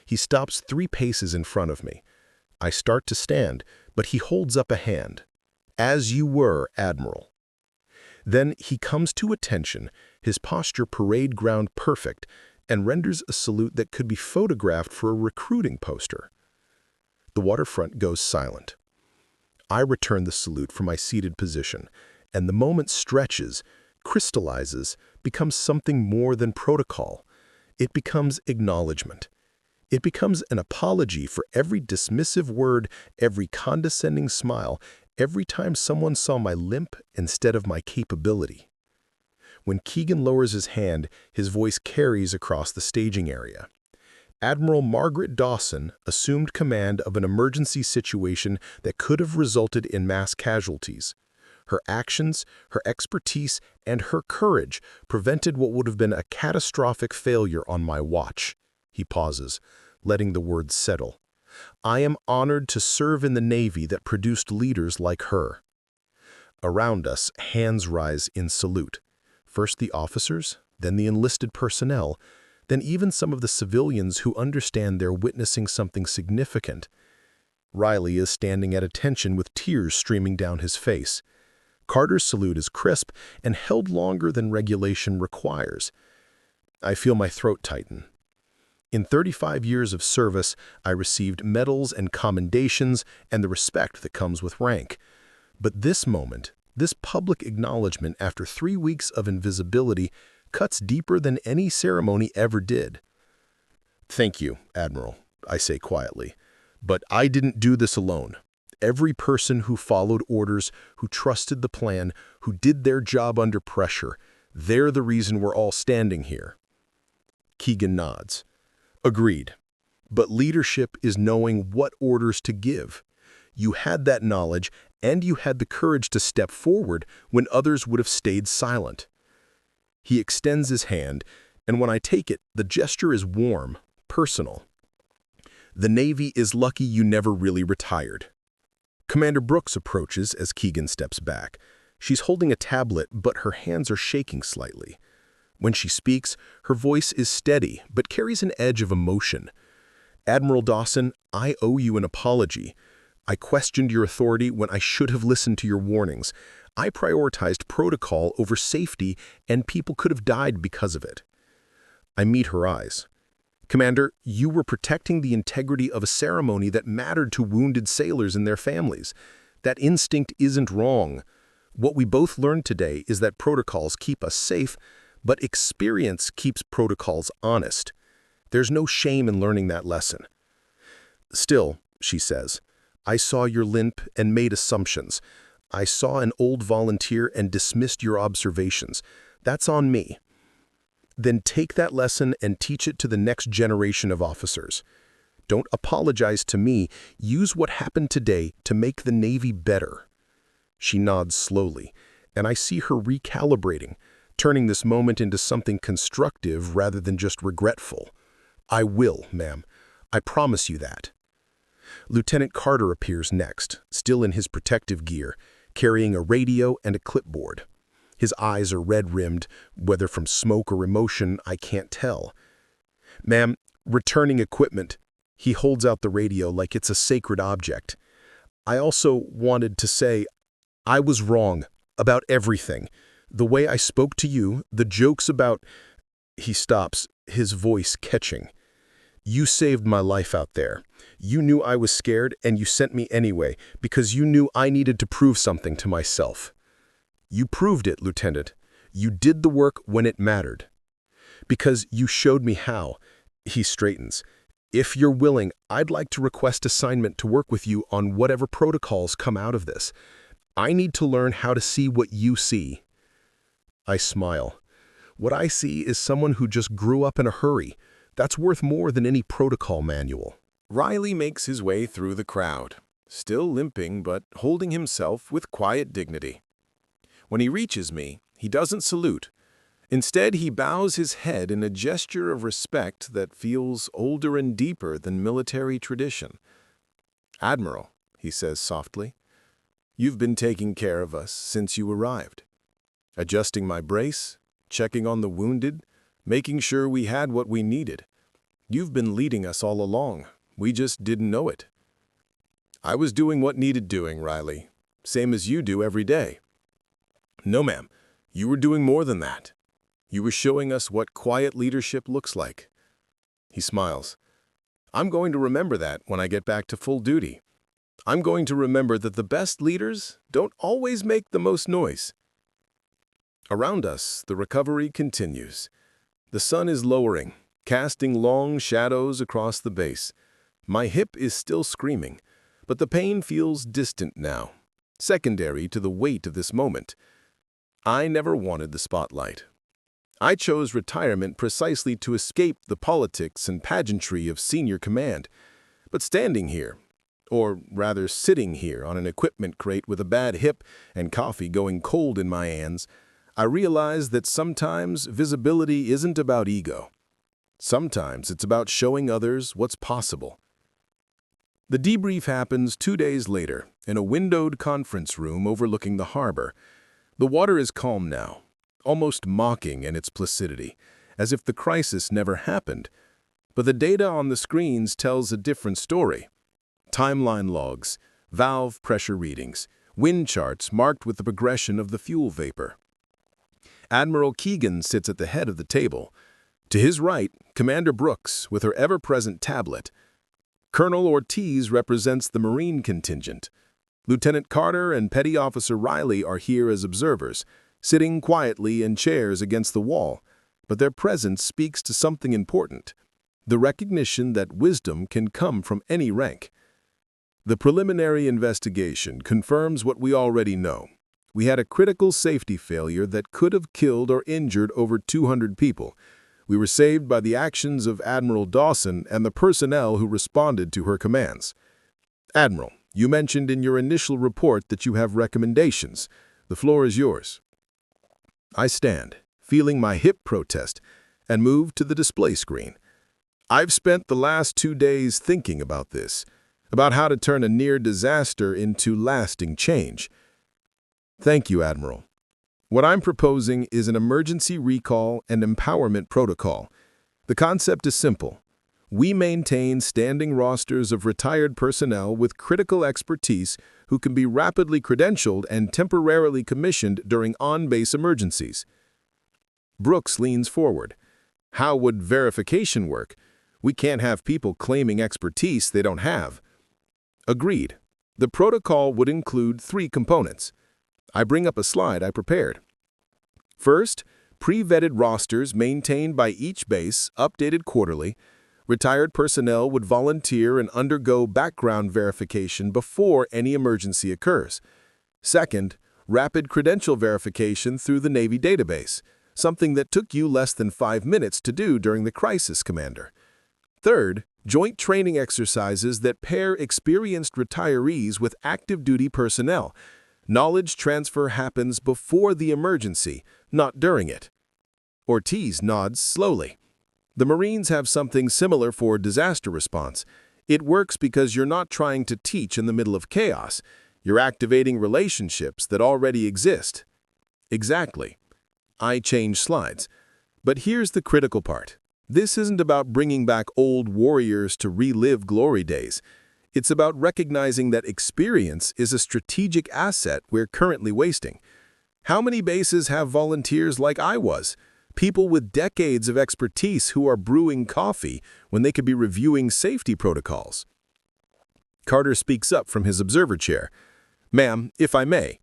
He stops 3 paces in front of me. I start to stand, but he holds up a hand. As you were, Admiral. Then he comes to attention, his posture parade ground perfect, and renders a salute that could be photographed for a recruiting poster. The waterfront goes silent. I return the salute from my seated position, and the moment stretches, crystallizes, becomes something more than protocol. It becomes acknowledgement. It becomes an apology for every dismissive word, every condescending smile, every time someone saw my limp instead of my capability. When Keegan lowers his hand, his voice carries across the staging area. Admiral Margaret Dawson assumed command of an emergency situation that could have resulted in mass casualties. Her actions, her expertise, and her courage prevented what would have been a catastrophic failure on my watch. He pauses, letting the words settle. I am honored to serve in the Navy that produced leaders like her. Around us, hands rise in salute. First the officers, then the enlisted personnel, then even some of the civilians who understand they're witnessing something significant. Riley is standing at attention with tears streaming down his face. Carter's salute is crisp and held longer than regulation requires. I feel my throat tighten. In 35 years of service, I received medals and commendations and the respect that comes with rank. But this moment, this public acknowledgement after 3 weeks of invisibility, cuts deeper than any ceremony ever did. Thank you, Admiral, I say quietly. But I didn't do this alone. Every person who followed orders, who trusted the plan, who did their job under pressure, they're the reason we're all standing here. Keegan nods. Agreed. But leadership is knowing what orders to give. You had that knowledge, and you had the courage to step forward when others would have stayed silent. He extends his hand, and when I take it, the gesture is warm, personal. The Navy is lucky you never really retired. Commander Brooks approaches as Keegan steps back. She's holding a tablet, but her hands are shaking slightly. When she speaks, her voice is steady, but carries an edge of emotion. Admiral Dawson, I owe you an apology. I questioned your authority when I should have listened to your warnings. I prioritized protocol over safety, and people could have died because of it. I meet her eyes. Commander, you were protecting the integrity of a ceremony that mattered to wounded sailors and their families. That instinct isn't wrong. What we both learned today is that protocols keep us safe, but experience keeps protocols honest. There's no shame in learning that lesson. Still, she says, I saw your limp and made assumptions. I saw an old volunteer and dismissed your observations. That's on me. Then take that lesson and teach it to the next generation of officers. Don't apologize to me. Use what happened today to make the Navy better. She nods slowly, and I see her recalibrating, turning this moment into something constructive rather than just regretful. I will, ma'am. I promise you that. Lieutenant Carter appears next, still in his protective gear, carrying a radio and a clipboard. His eyes are red-rimmed, whether from smoke or emotion, I can't tell. Ma'am, returning equipment. He holds out the radio like it's a sacred object. I also wanted to say, I was wrong about everything. The way I spoke to you, the jokes about... He stops, his voice catching. You saved my life out there. You knew I was scared, and you sent me anyway, because you knew I needed to prove something to myself. You proved it, Lieutenant. You did the work when it mattered. Because you showed me how. He straightens. If you're willing, I'd like to request assignment to work with you on whatever protocols come out of this. I need to learn how to see what you see. I smile. What I see is someone who just grew up in a hurry. That's worth more than any protocol manual. Riley makes his way through the crowd, still limping but holding himself with quiet dignity. When he reaches me, he doesn't salute. Instead, he bows his head in a gesture of respect that feels older and deeper than military tradition. Admiral, he says softly, you've been taking care of us since you arrived. Adjusting my brace, checking on the wounded, making sure we had what we needed. You've been leading us all along. We just didn't know it. I was doing what needed doing, Riley, same as you do every day. No, ma'am, you were doing more than that. You were showing us what quiet leadership looks like. He smiles. I'm going to remember that when I get back to full duty. I'm going to remember that the best leaders don't always make the most noise. Around us, the recovery continues. The sun is lowering, casting long shadows across the base. My hip is still screaming, but the pain feels distant now, secondary to the weight of this moment. I never wanted the spotlight. I chose retirement precisely to escape the politics and pageantry of senior command. But standing here, or rather sitting here on an equipment crate with a bad hip and coffee going cold in my hands, I realized that sometimes visibility isn't about ego. Sometimes it's about showing others what's possible. The debrief happens 2 days later in a windowed conference room overlooking the harbor. The water is calm now, almost mocking in its placidity, as if the crisis never happened. But the data on the screens tells a different story. Timeline logs, valve pressure readings, wind charts marked with the progression of the fuel vapor. Admiral Keegan sits at the head of the table. To his right, Commander Brooks with her ever-present tablet. Colonel Ortiz represents the Marine contingent. Lieutenant Carter and Petty Officer Riley are here as observers, sitting quietly in chairs against the wall, but their presence speaks to something important, the recognition that wisdom can come from any rank. The preliminary investigation confirms what we already know. We had a critical safety failure that could have killed or injured over 200 people. We were saved by the actions of Admiral Dawson and the personnel who responded to her commands. Admiral, you mentioned in your initial report that you have recommendations. The floor is yours. I stand, feeling my hip protest, and move to the display screen. I've spent the last 2 days thinking about this, about how to turn a near disaster into lasting change. Thank you, Admiral. What I'm proposing is an emergency recall and empowerment protocol. The concept is simple. We maintain standing rosters of retired personnel with critical expertise who can be rapidly credentialed and temporarily commissioned during on-base emergencies. Brooks leans forward. How would verification work? We can't have people claiming expertise they don't have. Agreed. The protocol would include 3 components. I bring up a slide I prepared. First, pre-vetted rosters maintained by each base, updated quarterly. Retired personnel would volunteer and undergo background verification before any emergency occurs. Second, rapid credential verification through the Navy database, something that took you less than 5 minutes to do during the crisis, Commander. Third, joint training exercises that pair experienced retirees with active duty personnel. Knowledge transfer happens before the emergency, not during it. Ortiz nods slowly. The Marines have something similar for disaster response. It works because you're not trying to teach in the middle of chaos. You're activating relationships that already exist. Exactly. I change slides. But here's the critical part. This isn't about bringing back old warriors to relive glory days. It's about recognizing that experience is a strategic asset we're currently wasting. How many bases have volunteers like I was? People with decades of expertise who are brewing coffee when they could be reviewing safety protocols. Carter speaks up from his observer chair. Ma'am, if I may,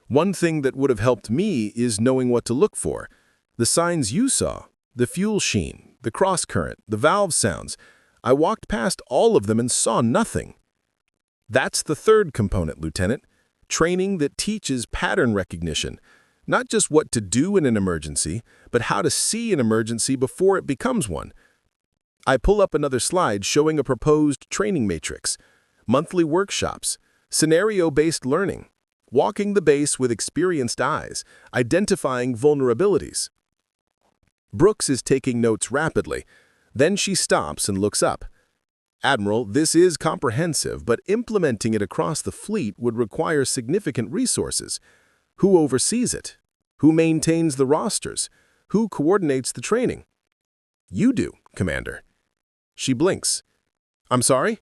one thing that would have helped me is knowing what to look for. The signs you saw, the fuel sheen, the cross current, the valve sounds, I walked past all of them and saw nothing. That's the third component, Lieutenant. Training that teaches pattern recognition. Not just what to do in an emergency, but how to see an emergency before it becomes one. I pull up another slide showing a proposed training matrix, monthly workshops, scenario-based learning, walking the base with experienced eyes, identifying vulnerabilities. Brooks is taking notes rapidly. Then she stops and looks up. Admiral, this is comprehensive, but implementing it across the fleet would require significant resources. Who oversees it? Who maintains the rosters? Who coordinates the training? You do, Commander. She blinks. I'm sorry?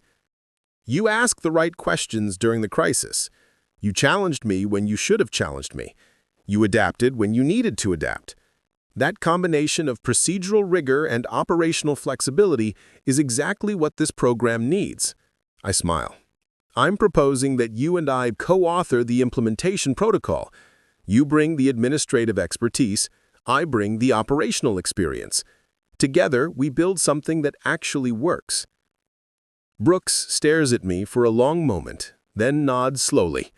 You asked the right questions during the crisis. You challenged me when you should have challenged me. You adapted when you needed to adapt. That combination of procedural rigor and operational flexibility is exactly what this program needs. I smile. I'm proposing that you and I co-author the implementation protocol. You bring the administrative expertise, I bring the operational experience. Together, we build something that actually works. Brooks stares at me for a long moment, then nods slowly.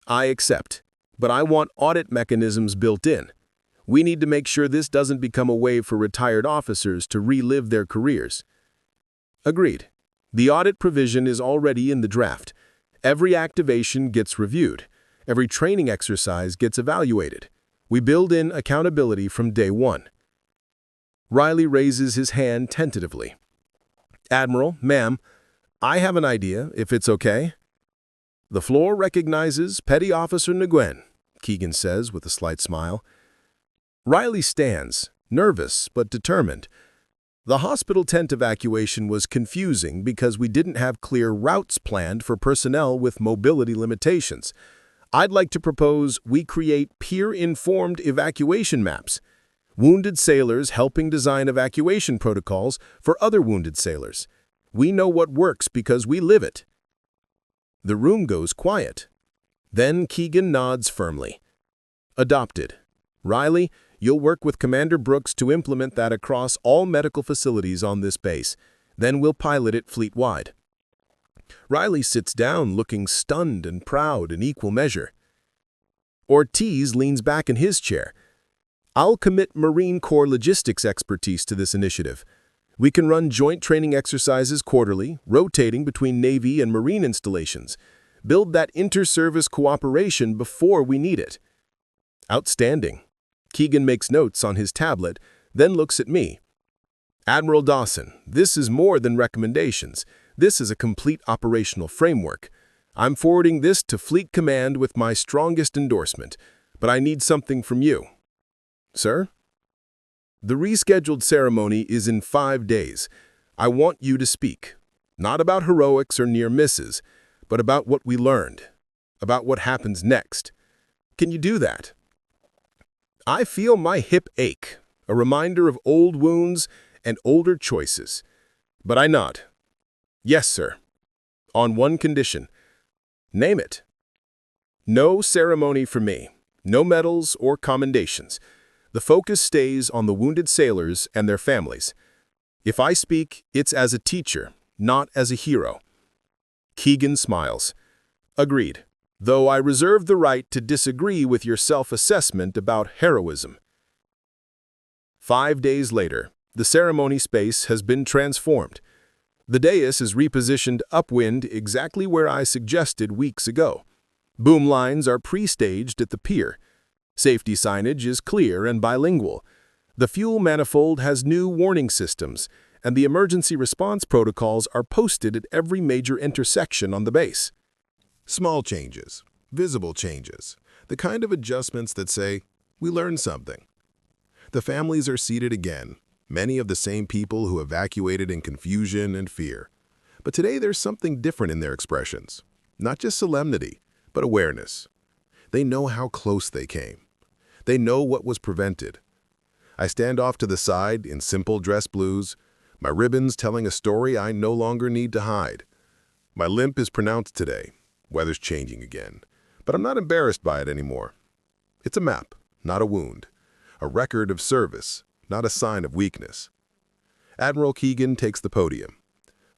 I accept, but I want audit mechanisms built in. We need to make sure this doesn't become a way for retired officers to relive their careers. Agreed. The audit provision is already in the draft. Every activation gets reviewed. Every training exercise gets evaluated. We build in accountability from day one. Riley raises his hand tentatively. Admiral, ma'am, I have an idea, if it's okay. The floor recognizes Petty Officer Nguyen, Keegan says with a slight smile. Riley stands, nervous but determined. The hospital tent evacuation was confusing because we didn't have clear routes planned for personnel with mobility limitations. I'd like to propose we create peer-informed evacuation maps. Wounded sailors helping design evacuation protocols for other wounded sailors. We know what works because we live it. The room goes quiet. Then Keegan nods firmly. Adopted. Riley, you'll work with Commander Brooks to implement that across all medical facilities on this base. Then we'll pilot it fleet-wide. Riley sits down looking stunned and proud in equal measure. Ortiz leans back in his chair. I'll commit Marine Corps logistics expertise to this initiative. We can run joint training exercises quarterly, rotating between Navy and Marine installations. Build that inter-service cooperation before we need it. Outstanding. Keegan makes notes on his tablet, then looks at me. Admiral Dawson, this is more than recommendations. This is a complete operational framework. I'm forwarding this to Fleet Command with my strongest endorsement, but I need something from you. Sir? The rescheduled ceremony is in 5 days. I want you to speak, not about heroics or near misses, but about what we learned, about what happens next. Can you do that? I feel my hip ache, a reminder of old wounds and older choices. But I nod. Yes, sir. On one condition. Name it. No ceremony for me. No medals or commendations. The focus stays on the wounded sailors and their families. If I speak, it's as a teacher, not as a hero. Keegan smiles. Agreed, though I reserve the right to disagree with your self-assessment about heroism. 5 days later, the ceremony space has been transformed. The dais is repositioned upwind exactly where I suggested weeks ago. Boom lines are pre-staged at the pier. Safety signage is clear and bilingual. The fuel manifold has new warning systems, and the emergency response protocols are posted at every major intersection on the base. Small changes, visible changes, the kind of adjustments that say, we learned something. The families are seated again, many of the same people who evacuated in confusion and fear. But today there's something different in their expressions. Not just solemnity, but awareness. They know how close they came. They know what was prevented. I stand off to the side in simple dress blues, my ribbons telling a story I no longer need to hide. My limp is pronounced today. Weather's changing again, but I'm not embarrassed by it anymore. It's a map, not a wound. A record of service, not a sign of weakness. Admiral Keegan takes the podium.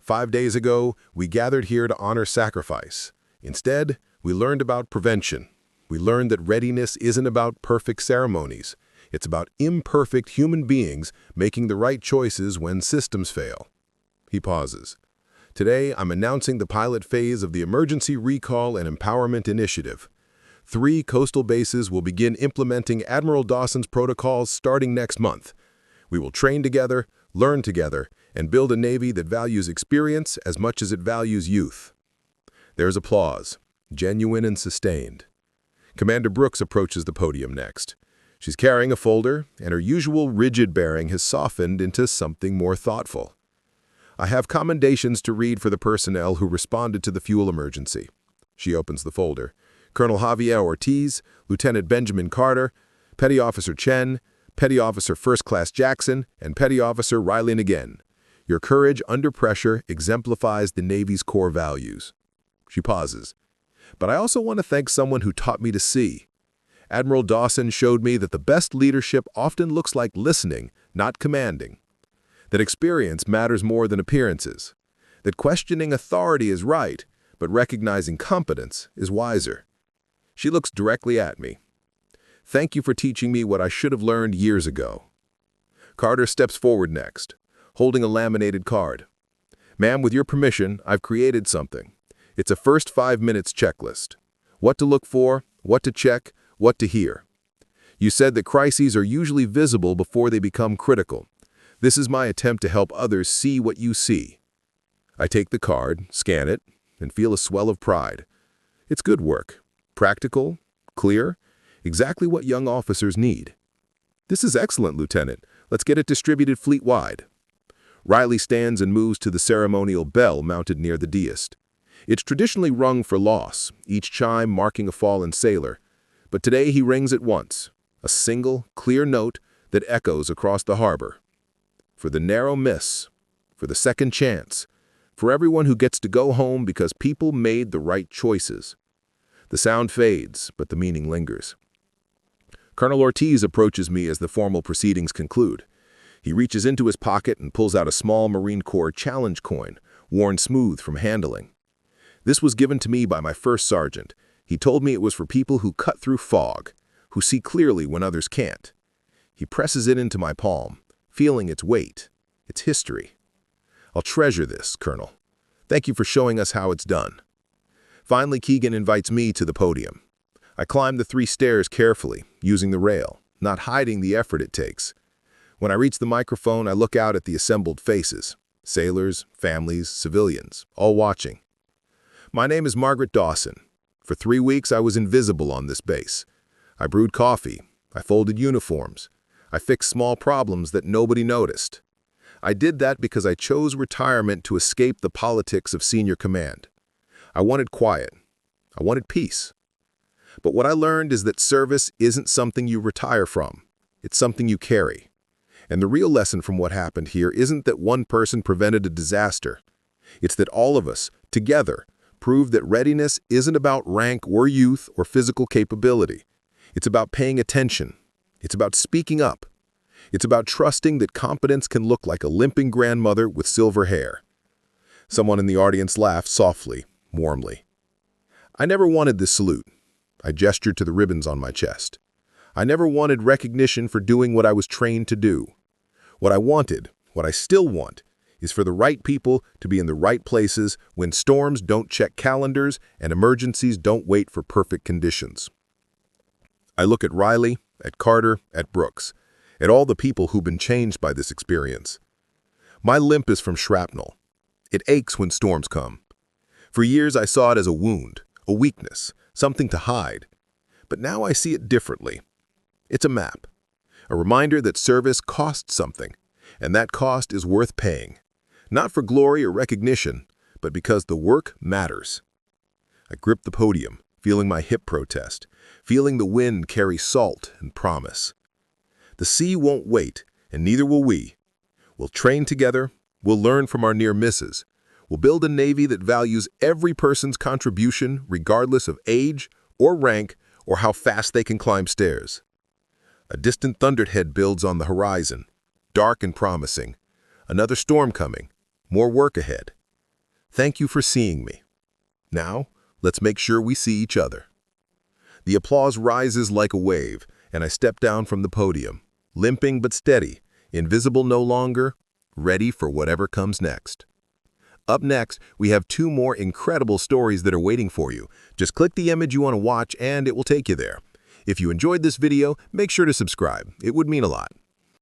5 days ago, we gathered here to honor sacrifice. Instead, we learned about prevention. We learned that readiness isn't about perfect ceremonies. It's about imperfect human beings making the right choices when systems fail. He pauses. Today, I'm announcing the pilot phase of the Emergency Recall and Empowerment Initiative. 3 coastal bases will begin implementing Admiral Dawson's protocols starting next month. We will train together, learn together, and build a Navy that values experience as much as it values youth. There's applause, genuine and sustained. Commander Brooks approaches the podium next. She's carrying a folder, and her usual rigid bearing has softened into something more thoughtful. I have commendations to read for the personnel who responded to the fuel emergency. She opens the folder. Colonel Javier Ortiz, Lieutenant Benjamin Carter, Petty Officer Chen, Petty Officer First Class Jackson, and Petty Officer Riley Nguyen. Your courage under pressure exemplifies the Navy's core values. She pauses. But I also want to thank someone who taught me to see. Admiral Dawson showed me that the best leadership often looks like listening, not commanding. That experience matters more than appearances. That questioning authority is right, but recognizing competence is wiser. She looks directly at me. Thank you for teaching me what I should have learned years ago. Carter steps forward next, holding a laminated card. Ma'am, with your permission, I've created something. It's a first 5 minutes checklist. What to look for, what to check, what to hear. You said that crises are usually visible before they become critical. This is my attempt to help others see what you see. I take the card, scan it, and feel a swell of pride. It's good work. Practical, clear, exactly what young officers need. This is excellent, Lieutenant. Let's get it distributed fleet-wide. Riley stands and moves to the ceremonial bell mounted near the deist. It's traditionally rung for loss, each chime marking a fallen sailor. But today he rings at once, a single, clear note that echoes across the harbor. For the narrow miss, for the second chance, for everyone who gets to go home because people made the right choices. The sound fades, but the meaning lingers. Colonel Ortiz approaches me as the formal proceedings conclude. He reaches into his pocket and pulls out a small Marine Corps challenge coin, worn smooth from handling. This was given to me by my first sergeant. He told me it was for people who cut through fog, who see clearly when others can't. He presses it into my palm, feeling its weight, its history. I'll treasure this, Colonel. Thank you for showing us how it's done. Finally, Keegan invites me to the podium. I climb the 3 stairs carefully, using the rail, not hiding the effort it takes. When I reach the microphone, I look out at the assembled faces, sailors, families, civilians, all watching. My name is Margaret Dawson. For 3 weeks, I was invisible on this base. I brewed coffee. I folded uniforms. I fixed small problems that nobody noticed. I did that because I chose retirement to escape the politics of senior command. I wanted quiet. I wanted peace. But what I learned is that service isn't something you retire from. It's something you carry. And the real lesson from what happened here isn't that one person prevented a disaster. It's that all of us, together, proved that readiness isn't about rank or youth or physical capability. It's about paying attention. It's about speaking up. It's about trusting that competence can look like a limping grandmother with silver hair. Someone in the audience laughed softly, warmly. I never wanted this salute. I gestured to the ribbons on my chest. I never wanted recognition for doing what I was trained to do. What I wanted, what I still want, is for the right people to be in the right places when storms don't check calendars and emergencies don't wait for perfect conditions. I look at Riley, at Carter, at Brooks, at all the people who've been changed by this experience. My limp is from shrapnel. It aches when storms come. For years I saw it as a wound, a weakness, something to hide. But now I see it differently. It's a map, a reminder that service costs something, and that cost is worth paying. Not for glory or recognition, but because the work matters. I grip the podium, feeling my hip protest, feeling the wind carry salt and promise. The sea won't wait, and neither will we. We'll train together, we'll learn from our near misses. We'll build a Navy that values every person's contribution regardless of age or rank or how fast they can climb stairs. A distant thunderhead builds on the horizon, dark and promising. Another storm coming, more work ahead. Thank you for seeing me. Now, let's make sure we see each other. The applause rises like a wave, and I step down from the podium, limping but steady, invisible no longer, ready for whatever comes next. Up next, we have 2 more incredible stories that are waiting for you. Just click the image you want to watch and it will take you there. If you enjoyed this video, make sure to subscribe. It would mean a lot.